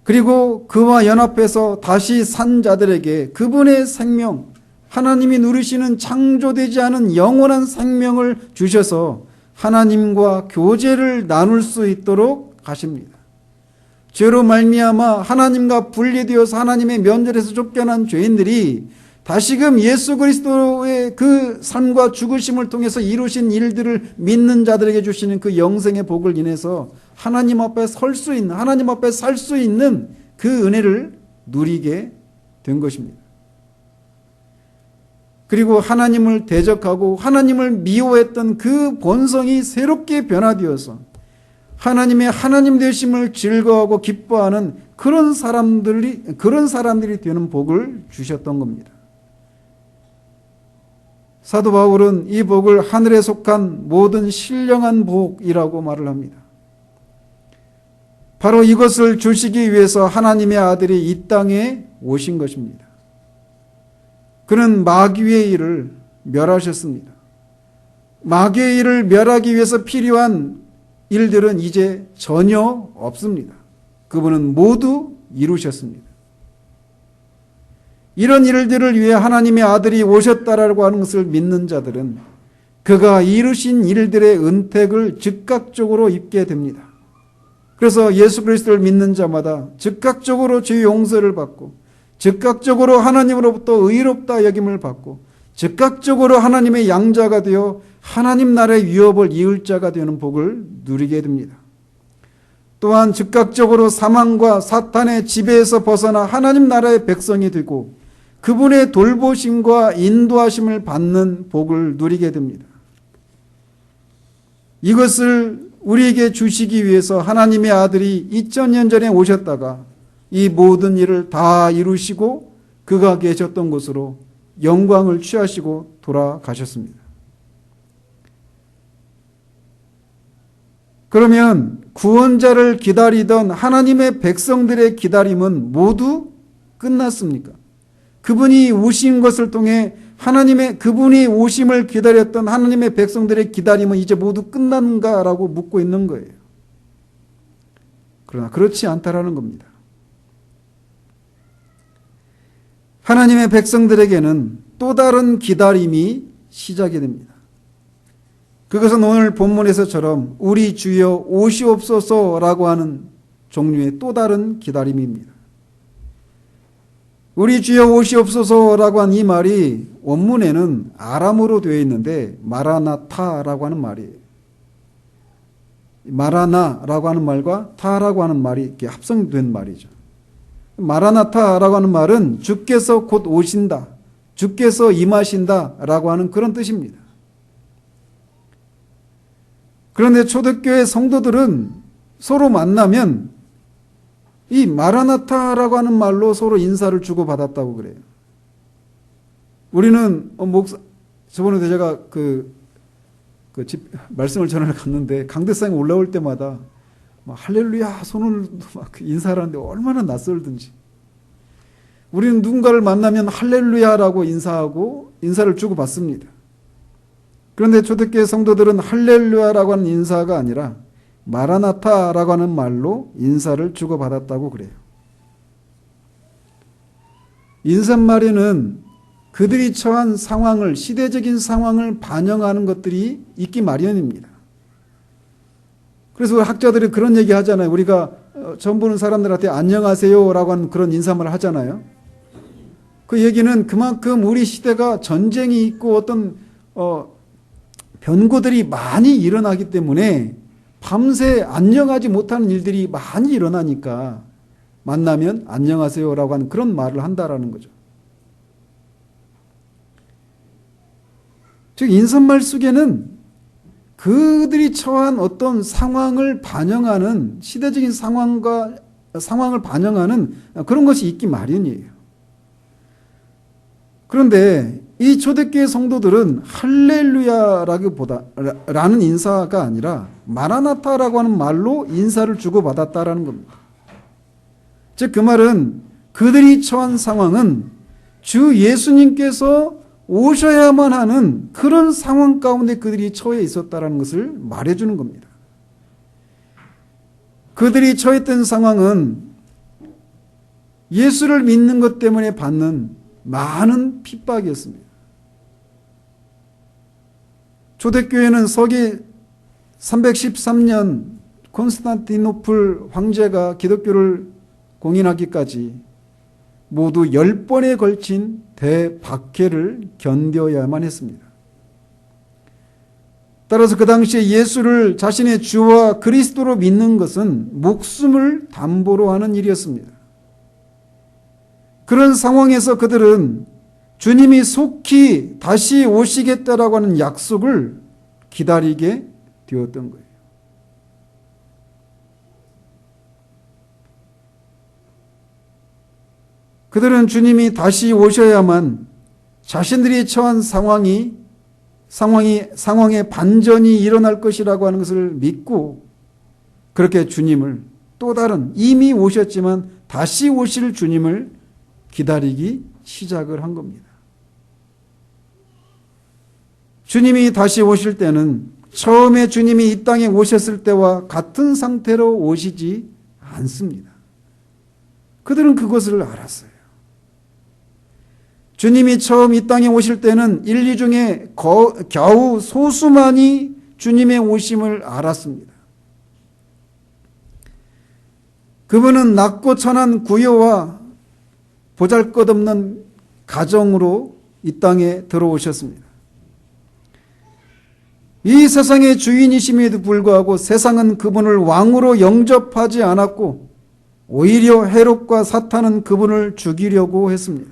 그리고 그와 연합해서 다시 산 자들에게 그분의 생명, 하나님이 누리시는 창조되지 않은 영원한 생명을 주셔서 하나님과 교제를 나눌 수 있도록 하십니다. 죄로 말미암아 하나님과 분리되어서 하나님의 면전에서 쫓겨난 죄인들이 다시금 예수 그리스도의 그 삶과 죽으심을 통해서 이루신 일들을 믿는 자들에게 주시는 그 영생의 복을 인해서 하나님 앞에 설 수 있는, 하나님 앞에 살 수 있는 그 은혜를 누리게 된 것입니다. 그리고 하나님을 대적하고 하나님을 미워했던 그 본성이 새롭게 변화되어서 하나님의 하나님 되심을 즐거워하고 기뻐하는 그런 사람들이 되는 복을 주셨던 겁니다. 사도 바울은 이 복을 하늘에 속한 모든 신령한 복이라고 말을 합니다. 바로 이것을 주시기 위해서 하나님의 아들이 이 땅에 오신 것입니다. 그는 마귀의 일을 멸하셨습니다. 마귀의 일을 멸하기 위해서 필요한 일들은 이제 전혀 없습니다. 그분은 모두 이루셨습니다. 이런 일들을 위해 하나님의 아들이 오셨다라고 하는 것을 믿는 자들은 그가 이루신 일들의 은택을 즉각적으로 입게 됩니다. 그래서 예수 그리스도를 믿는 자마다 즉각적으로 죄 용서를 받고 즉각적으로 하나님으로부터 의롭다 여김을 받고 즉각적으로 하나님의 양자가 되어 하나님 나라의 유업을 이을 자가 되는 복을 누리게 됩니다. 또한 즉각적으로 사망과 사탄의 지배에서 벗어나 하나님 나라의 백성이 되고 그분의 돌보심과 인도하심을 받는 복을 누리게 됩니다. 이것을 우리에게 주시기 위해서 하나님의 아들이 2000년 전에 오셨다가 이 모든 일을 다 이루시고 그가 계셨던 곳으로 영광을 취하시고 돌아가셨습니다. 그러면 구원자를 기다리던 하나님의 백성들의 기다림은 모두 끝났습니까? 그분이 오신 것을 통해 그분이 오심을 기다렸던 하나님의 백성들의 기다림은 이제 모두 끝났는가라고 묻고 있는 거예요. 그러나 그렇지 않다라는 겁니다. 하나님의 백성들에게는 또 다른 기다림이 시작이 됩니다. 그것은 오늘 본문에서처럼 우리 주여 오시옵소서라고 하는 종류의 또 다른 기다림입니다. 우리 주여 오시옵소서라고 한 이 말이 원문에는 아람어로 되어 있는데 마라나타라고 하는 말이에요. 마라나라고 하는 말과 타라고 하는 말이 이렇게 합성된 말이죠. 마라나타라고 하는 말은 주께서 곧 오신다, 주께서 임하신다라고 하는 그런 뜻입니다. 그런데 초대교회 성도들은 서로 만나면 이 마라나타라고 하는 말로 서로 인사를 주고받았다고 그래요. 우리는 저번에 제가 말씀을 전하러 갔는데 강대상에 올라올 때마다 막 할렐루야 손을 막 인사를 하는데 얼마나 낯설든지. 우리는 누군가를 만나면 할렐루야라고 인사하고 인사를 주고받습니다. 그런데 초대교회 성도들은 할렐루야라고 하는 인사가 아니라 마라나타라고 하는 말로 인사를 주고받았다고 그래요. 인사말에는 그들이 처한 상황을, 시대적인 상황을 반영하는 것들이 있기 마련입니다. 그래서 학자들이 그런 얘기 하잖아요. 우리가 처음 보는 사람들한테 안녕하세요라고 하는 그런 인사말을 하잖아요. 그 얘기는 그만큼 우리 시대가 전쟁이 있고 어떤 변고들이 많이 일어나기 때문에 밤새 안녕하지 못하는 일들이 많이 일어나니까 만나면 안녕하세요라고 하는 그런 말을 한다라는 거죠. 즉 인사말 속에는 그들이 처한 어떤 상황을 반영하는, 시대적인 상황을 반영하는 그런 것이 있기 마련이에요. 그런데 이 초대교회 성도들은 할렐루야라는 인사가 아니라 마라나타라고 하는 말로 인사를 주고받았다라는 겁니다. 즉 그 말은 그들이 처한 상황은 주 예수님께서 오셔야만 하는 그런 상황 가운데 그들이 처해 있었다는 것을 말해주는 겁니다. 그들이 처했던 상황은 예수를 믿는 것 때문에 받는 많은 핍박이었습니다. 초대교회는 서기 313년 콘스탄티노플 황제가 기독교를 공인하기까지 모두 10번에 걸친 대박해를 견뎌야만 했습니다. 따라서 그 당시에 예수를 자신의 주와 그리스도로 믿는 것은 목숨을 담보로 하는 일이었습니다. 그런 상황에서 그들은 주님이 속히 다시 오시겠다라고 하는 약속을 기다리게 되었던 거예요. 그들은 주님이 다시 오셔야만 자신들이 처한 상황에 반전이 일어날 것이라고 하는 것을 믿고 그렇게 주님을 또 다른 이미 오셨지만 다시 오실 주님을 기다리기 시작을 한 겁니다. 주님이 다시 오실 때는 처음에 주님이 이 땅에 오셨을 때와 같은 상태로 오시지 않습니다. 그들은 그것을 알았어요. 주님이 처음 이 땅에 오실 때는 인류 중에 겨우 소수만이 주님의 오심을 알았습니다. 그분은 낮고 천한 구여와 보잘것없는 가정으로 이 땅에 들어오셨습니다. 이 세상의 주인이심에도 불구하고 세상은 그분을 왕으로 영접하지 않았고 오히려 헤롯과 사탄은 그분을 죽이려고 했습니다.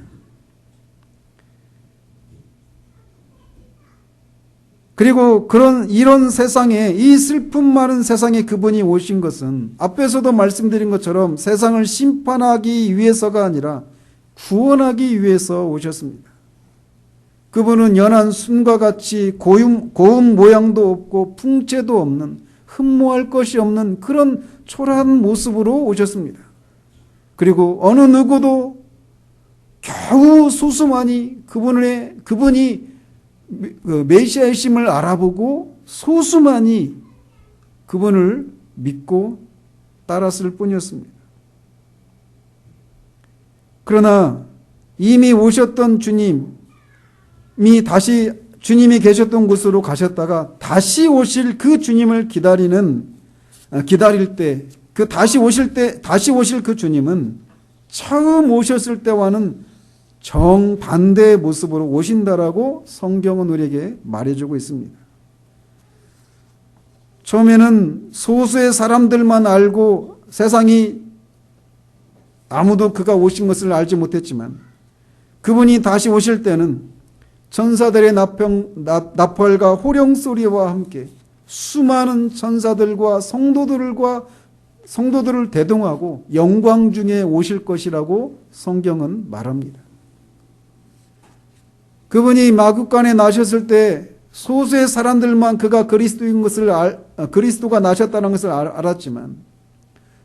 그리고 이런 세상에, 이 슬픔 많은 세상에 그분이 오신 것은 앞에서도 말씀드린 것처럼 세상을 심판하기 위해서가 아니라 구원하기 위해서 오셨습니다. 그분은 연한 순과 같이 고운 모양도 없고 풍채도 없는, 흠모할 것이 없는 그런 초라한 모습으로 오셨습니다. 그리고 어느 누구도 겨우 소수만이 그분이 메시아이심을 알아보고 소수만이 그분을 믿고 따랐을 뿐이었습니다. 그러나 이미 오셨던 주님이 계셨던 곳으로 가셨다가 다시 오실 그 주님을 기다릴 때, 다시 오실 그 주님은 처음 오셨을 때와는 정반대의 모습으로 오신다라고 성경은 우리에게 말해주고 있습니다. 처음에는 소수의 사람들만 알고 세상이 아무도 그가 오신 것을 알지 못했지만 그분이 다시 오실 때는 천사들의 나팔과 호령소리와 함께 수많은 천사들과 성도들을 대동하고 영광 중에 오실 것이라고 성경은 말합니다. 그분이 마구간에 나셨을 때 소수의 사람들만 그가 그리스도가 나셨다는 것을 알았지만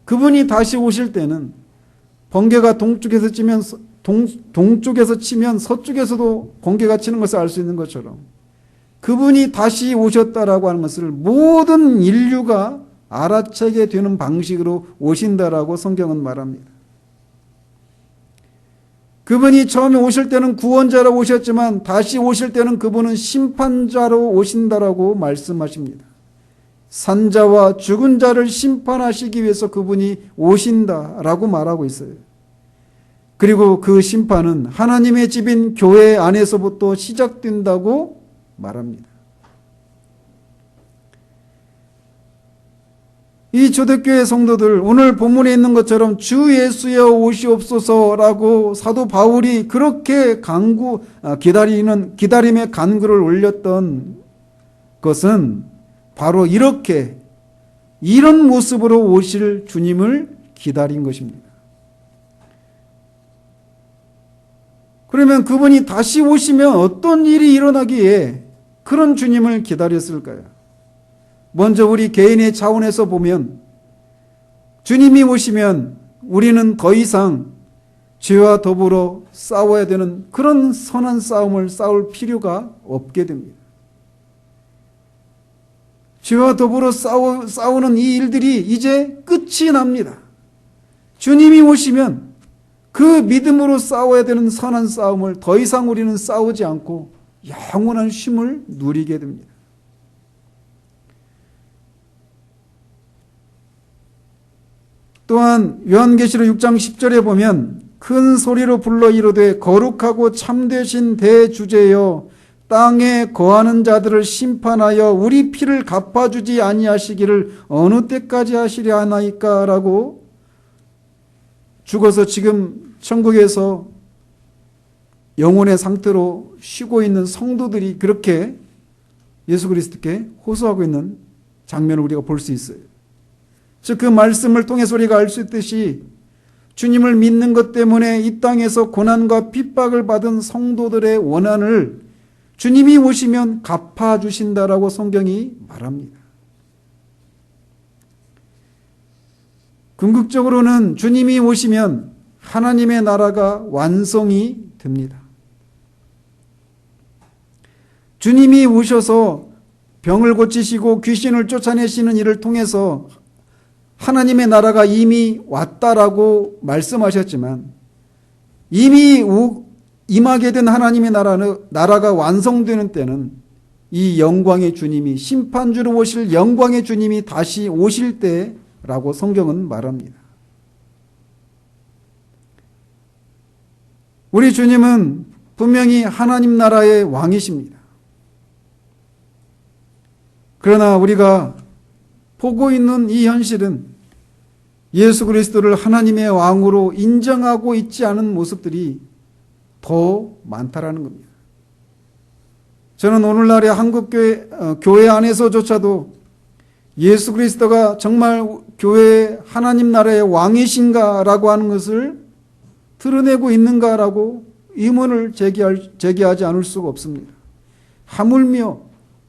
그분이 다시 오실 때는 번개가 동쪽에서 치면 서쪽에서도 번개가 치는 것을 알 수 있는 것처럼 그분이 다시 오셨다라고 하는 것을 모든 인류가 알아채게 되는 방식으로 오신다라고 성경은 말합니다. 그분이 처음에 오실 때는 구원자로 오셨지만 다시 오실 때는 그분은 심판자로 오신다라고 말씀하십니다. 산자와 죽은 자를 심판하시기 위해서 그분이 오신다라고 말하고 있어요. 그리고 그 심판은 하나님의 집인 교회 안에서부터 시작된다고 말합니다. 이 초대교회 성도들, 오늘 본문에 있는 것처럼 주 예수여 오시옵소서라고 사도 바울이 그렇게 기다림의 간구를 올렸던 것은 바로 이런 모습으로 오실 주님을 기다린 것입니다. 그러면 그분이 다시 오시면 어떤 일이 일어나기에 그런 주님을 기다렸을까요? 먼저 우리 개인의 차원에서 보면 주님이 오시면 우리는 더 이상 죄와 더불어 싸워야 되는 그런 선한 싸움을 싸울 필요가 없게 됩니다. 죄와 더불어 싸우는 이 일들이 이제 끝이 납니다. 주님이 오시면 그 믿음으로 싸워야 되는 선한 싸움을 더 이상 우리는 싸우지 않고 영원한 쉼을 누리게 됩니다. 또한 요한계시록 6장 10절에 보면 큰 소리로 불러 이르되 거룩하고 참되신 대주제여 땅에 거하는 자들을 심판하여 우리 피를 갚아주지 아니하시기를 어느 때까지 하시려 하나이까 라고 죽어서 지금 천국에서 영혼의 상태로 쉬고 있는 성도들이 그렇게 예수 그리스도께 호소하고 있는 장면을 우리가 볼 수 있어요. 즉 그 말씀을 통해서 우리가 알 수 있듯이 주님을 믿는 것 때문에 이 땅에서 고난과 핍박을 받은 성도들의 원한을 주님이 오시면 갚아주신다라고 성경이 말합니다. 궁극적으로는 주님이 오시면 하나님의 나라가 완성이 됩니다. 주님이 오셔서 병을 고치시고 귀신을 쫓아내시는 일을 통해서 하나님의 나라가 이미 왔다라고 말씀하셨지만 이미 임하게 된 하나님의 나라가 완성되는 때는 이 영광의 주님이 심판주로 오실 영광의 주님이 다시 오실 때라고 성경은 말합니다. 우리 주님은 분명히 하나님 나라의 왕이십니다. 그러나 우리가 보고 있는 이 현실은 예수 그리스도를 하나님의 왕으로 인정하고 있지 않은 모습들이 더 많다라는 겁니다. 저는 오늘날의 한국 교회 안에서조차도 예수 그리스도가 정말 교회 하나님 나라의 왕이신가라고 하는 것을 드러내고 있는가라고 의문을 제기하지 않을 수가 없습니다. 하물며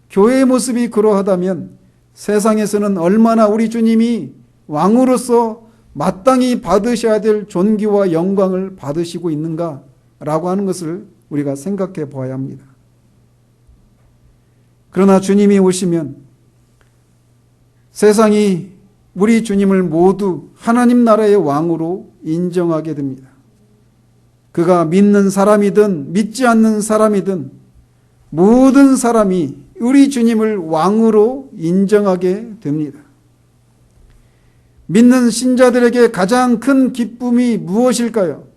교회의 모습이 그러하다면 세상에서는 얼마나 우리 주님이 왕으로서 마땅히 받으셔야 될 존귀와 영광을 받으시고 있는가라고 하는 것을 우리가 생각해 보아야 합니다. 그러나 주님이 오시면 세상이 우리 주님을 모두 하나님 나라의 왕으로 인정하게 됩니다. 그가 믿는 사람이든 믿지 않는 사람이든 모든 사람이 우리 주님을 왕으로 인정하게 됩니다. 믿는 신자들에게 가장 큰 기쁨이 무엇일까요?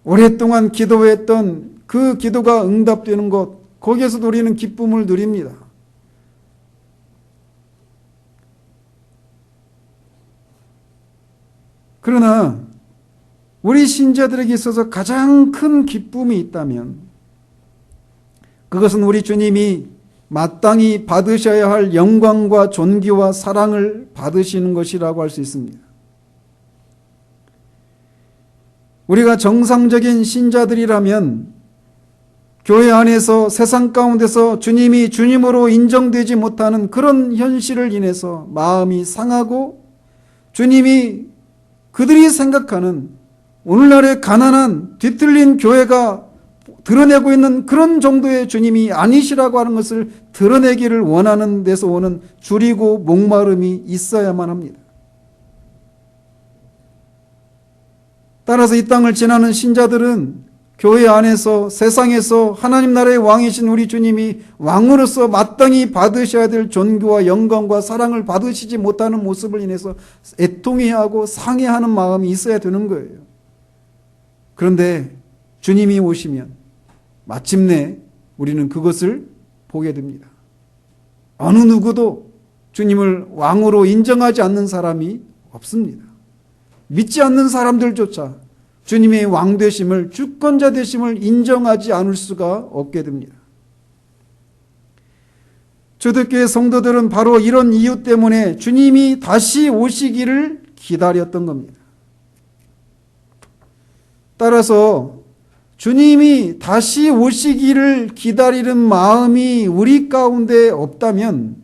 오랫동안 기도했던 그 기도가 응답되는 것, 거기에서도 우리는 기쁨을 누립니다. 그러나 우리 신자들에게 있어서 가장 큰 기쁨이 있다면 그것은 우리 주님이 마땅히 받으셔야 할 영광과 존귀와 사랑을 받으시는 것이라고 할 수 있습니다. 우리가 정상적인 신자들이라면 교회 안에서 세상 가운데서 주님이 주님으로 인정되지 못하는 그런 현실을 인해서 마음이 상하고 주님이 그들이 생각하는 오늘날의 가난한 뒤틀린 교회가 드러내고 있는 그런 정도의 주님이 아니시라고 하는 것을 드러내기를 원하는 데서 오는 줄이고 목마름이 있어야만 합니다. 따라서 이 땅을 지나는 신자들은 교회 안에서 세상에서 하나님 나라의 왕이신 우리 주님이 왕으로서 마땅히 받으셔야 될 존귀와 영광과 사랑을 받으시지 못하는 모습을 인해서 애통해하고 상해하는 마음이 있어야 되는 거예요. 그런데 주님이 오시면 마침내 우리는 그것을 보게 됩니다. 어느 누구도 주님을 왕으로 인정하지 않는 사람이 없습니다. 믿지 않는 사람들조차 주님의 왕 되심을, 주권자 되심을 인정하지 않을 수가 없게 됩니다. 초대교회 성도들은 바로 이런 이유 때문에 주님이 다시 오시기를 기다렸던 겁니다. 따라서 주님이 다시 오시기를 기다리는 마음이 우리 가운데 없다면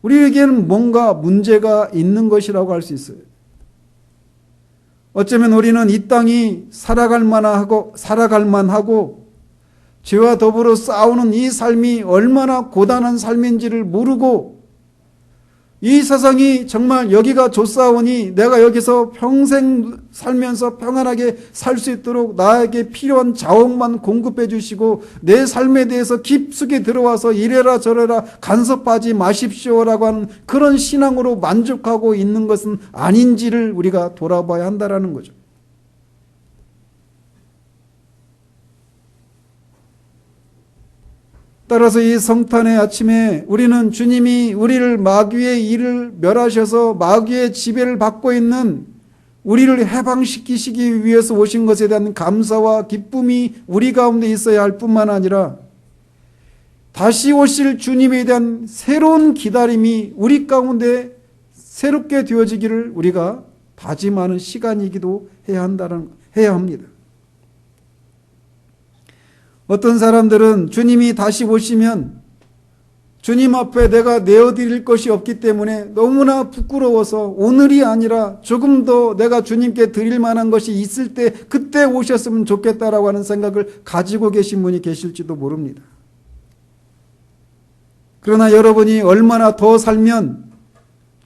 우리에게는 뭔가 문제가 있는 것이라고 할 수 있어요. 어쩌면 우리는 이 땅이 살아갈 만하고 죄와 더불어 싸우는 이 삶이 얼마나 고단한 삶인지를 모르고 이 세상이 정말 여기가 좋사오니 내가 여기서 평생 살면서 평안하게 살 수 있도록 나에게 필요한 자원만 공급해 주시고 내 삶에 대해서 깊숙이 들어와서 이래라 저래라 간섭하지 마십시오라고 하는 그런 신앙으로 만족하고 있는 것은 아닌지를 우리가 돌아봐야 한다는 거죠. 따라서 이 성탄의 아침에 우리는 주님이 우리를 마귀의 일을 멸하셔서 마귀의 지배를 받고 있는 우리를 해방시키시기 위해서 오신 것에 대한 감사와 기쁨이 우리 가운데 있어야 할 뿐만 아니라 다시 오실 주님에 대한 새로운 기다림이 우리 가운데 새롭게 되어지기를 우리가 다짐하는 시간이기도 해야 합니다. 어떤 사람들은 주님이 다시 오시면 주님 앞에 내가 내어드릴 것이 없기 때문에 너무나 부끄러워서 오늘이 아니라 조금 더 내가 주님께 드릴 만한 것이 있을 때 그때 오셨으면 좋겠다라고 하는 생각을 가지고 계신 분이 계실지도 모릅니다. 그러나 여러분이 얼마나 더 살면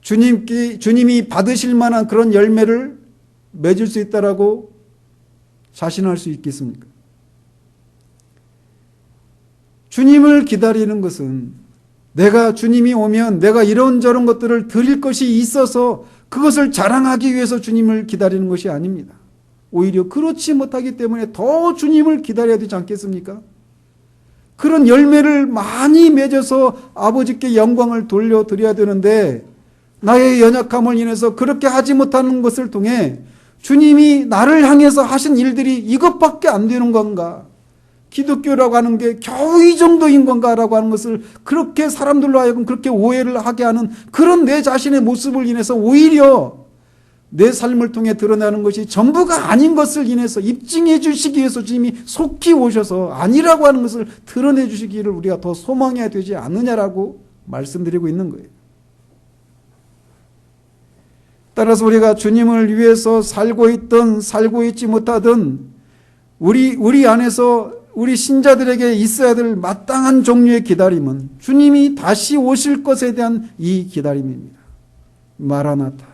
주님이 받으실 만한 그런 열매를 맺을 수 있다라고 자신할 수 있겠습니까? 주님을 기다리는 것은 내가 주님이 오면 내가 이런저런 것들을 드릴 것이 있어서 그것을 자랑하기 위해서 주님을 기다리는 것이 아닙니다. 오히려 그렇지 못하기 때문에 더 주님을 기다려야 되지 않겠습니까? 그런 열매를 많이 맺어서 아버지께 영광을 돌려드려야 되는데 나의 연약함을 인해서 그렇게 하지 못하는 것을 통해 주님이 나를 향해서 하신 일들이 이것밖에 안 되는 건가? 기독교라고 하는 게 겨우 이 정도인 건가라고 하는 것을 그렇게 사람들로 하여금 그렇게 오해를 하게 하는 그런 내 자신의 모습을 인해서 오히려 내 삶을 통해 드러나는 것이 전부가 아닌 것을 인해서 입증해 주시기 위해서 주님이 속히 오셔서 아니라고 하는 것을 드러내 주시기를 우리가 더 소망해야 되지 않느냐라고 말씀드리고 있는 거예요. 따라서 우리가 주님을 위해서 살고 있지 못하든 우리 안에서 우리 신자들에게 있어야 될 마땅한 종류의 기다림은 주님이 다시 오실 것에 대한 이 기다림입니다. 마라나타,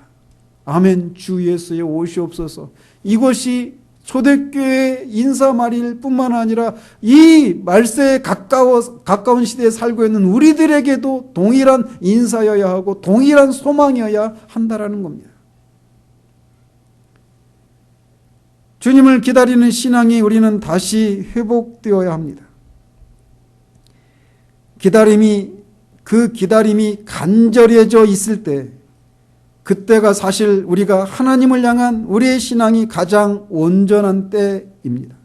아멘, 주 예수의 오시옵소서. 이것이 초대교회의 인사말일 뿐만 아니라 이 말세에 가까운 시대에 살고 있는 우리들에게도 동일한 인사여야 하고 동일한 소망이어야 한다라는 겁니다. 주님을 기다리는 신앙이 우리는 다시 회복되어야 합니다. 그 기다림이 간절해져 있을 때, 그때가 사실 우리가 하나님을 향한 우리의 신앙이 가장 온전한 때입니다.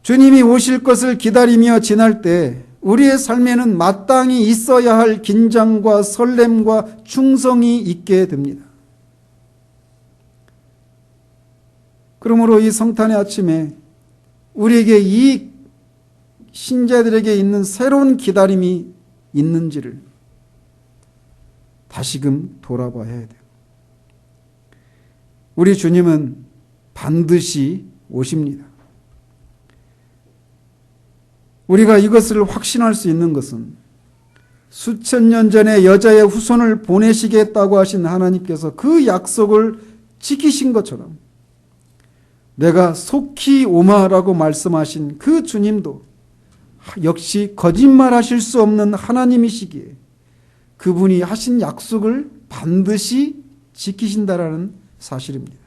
주님이 오실 것을 기다리며 지날 때 우리의 삶에는 마땅히 있어야 할 긴장과 설렘과 충성이 있게 됩니다. 그러므로 이 성탄의 아침에 우리에게 이 신자들에게 있는 새로운 기다림이 있는지를 다시금 돌아봐야 해야 돼요. 우리 주님은 반드시 오십니다. 우리가 이것을 확신할 수 있는 것은 수천 년 전에 여자의 후손을 보내시겠다고 하신 하나님께서 그 약속을 지키신 것처럼 내가 속히 오마라고 말씀하신 그 주님도 역시 거짓말하실 수 없는 하나님이시기에 그분이 하신 약속을 반드시 지키신다라는 사실입니다.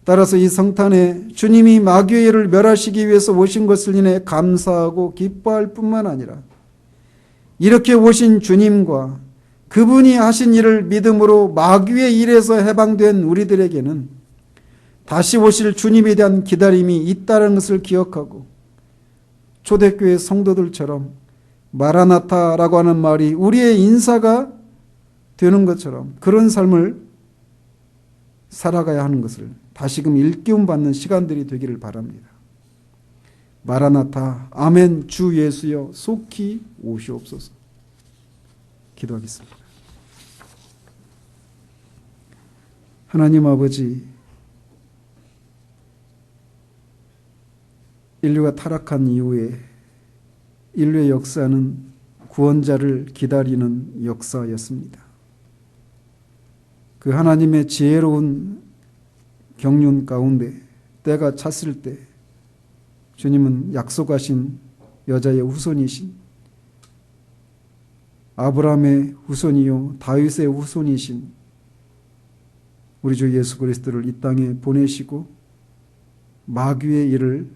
따라서 이 성탄에 주님이 마귀의 일을 멸하시기 위해서 오신 것을 인해 감사하고 기뻐할 뿐만 아니라 이렇게 오신 주님과 그분이 하신 일을 믿음으로 마귀의 일에서 해방된 우리들에게는 다시 오실 주님에 대한 기다림이 있다는 것을 기억하고 초대교회 성도들처럼 마라나타라고 하는 말이 우리의 인사가 되는 것처럼 그런 삶을 살아가야 하는 것을 다시금 일깨움 받는 시간들이 되기를 바랍니다. 마라나타, 아멘, 주 예수여 속히 오시옵소서. 기도하겠습니다. 하나님 아버지, 인류가 타락한 이후에 인류의 역사는 구원자를 기다리는 역사였습니다. 그 하나님의 지혜로운 경륜 가운데 때가 찼을 때 주님은 약속하신 여자의 후손이신 아브라함의 후손이요 다윗의 후손이신 우리 주 예수 그리스도를 이 땅에 보내시고 마귀의 일을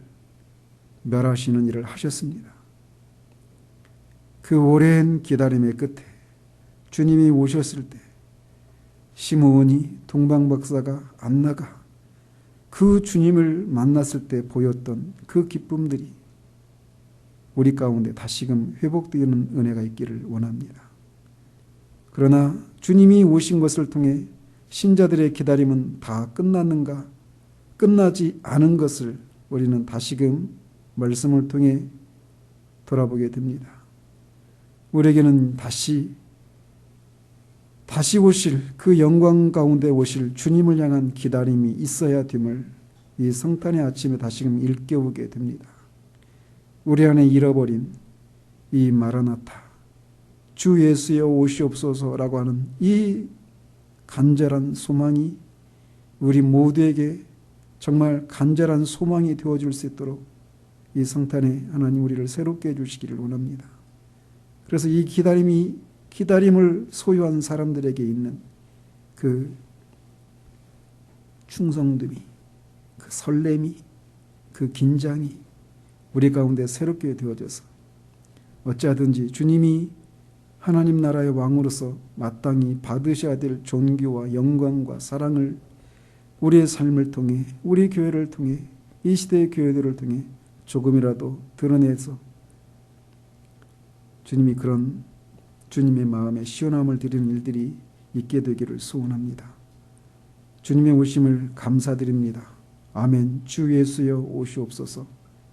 멸하시는 일을 하셨습니다. 그 오랜 기다림의 끝에 주님이 오셨을 때 시므온이 동방박사가 안나가 그 주님을 만났을 때 보였던 그 기쁨들이 우리 가운데 다시금 회복되는 은혜가 있기를 원합니다. 그러나 주님이 오신 것을 통해 신자들의 기다림은 다 끝났는가? 끝나지 않은 것을 우리는 다시금 말씀을 통해 돌아보게 됩니다. 우리에게는 다시 오실 그 영광 가운데 오실 주님을 향한 기다림이 있어야 됨을 이 성탄의 아침에 다시금 일깨우게 됩니다. 우리 안에 잃어버린 이 마라나타, 주 예수여 오시옵소서라고 하는 이 간절한 소망이 우리 모두에게 정말 간절한 소망이 되어줄 수 있도록 이 성탄에 하나님 우리를 새롭게 해주시기를 원합니다. 그래서 이 기다림을 소유한 사람들에게 있는 그 충성됨이, 그 설렘이, 그 긴장이 우리 가운데 새롭게 되어져서 어찌하든지 주님이 하나님 나라의 왕으로서 마땅히 받으셔야 될 존귀와 영광과 사랑을 우리의 삶을 통해, 우리 교회를 통해, 이 시대의 교회들을 통해 조금이라도 드러내서 주님이 그런 주님의 마음에 시원함을 드리는 일들이 있게 되기를 소원합니다. 주님의 오심을 감사드립니다. 아멘. 주 예수여 오시옵소서.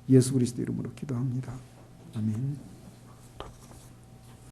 예수 그리스도 이름으로 기도합니다. 아멘.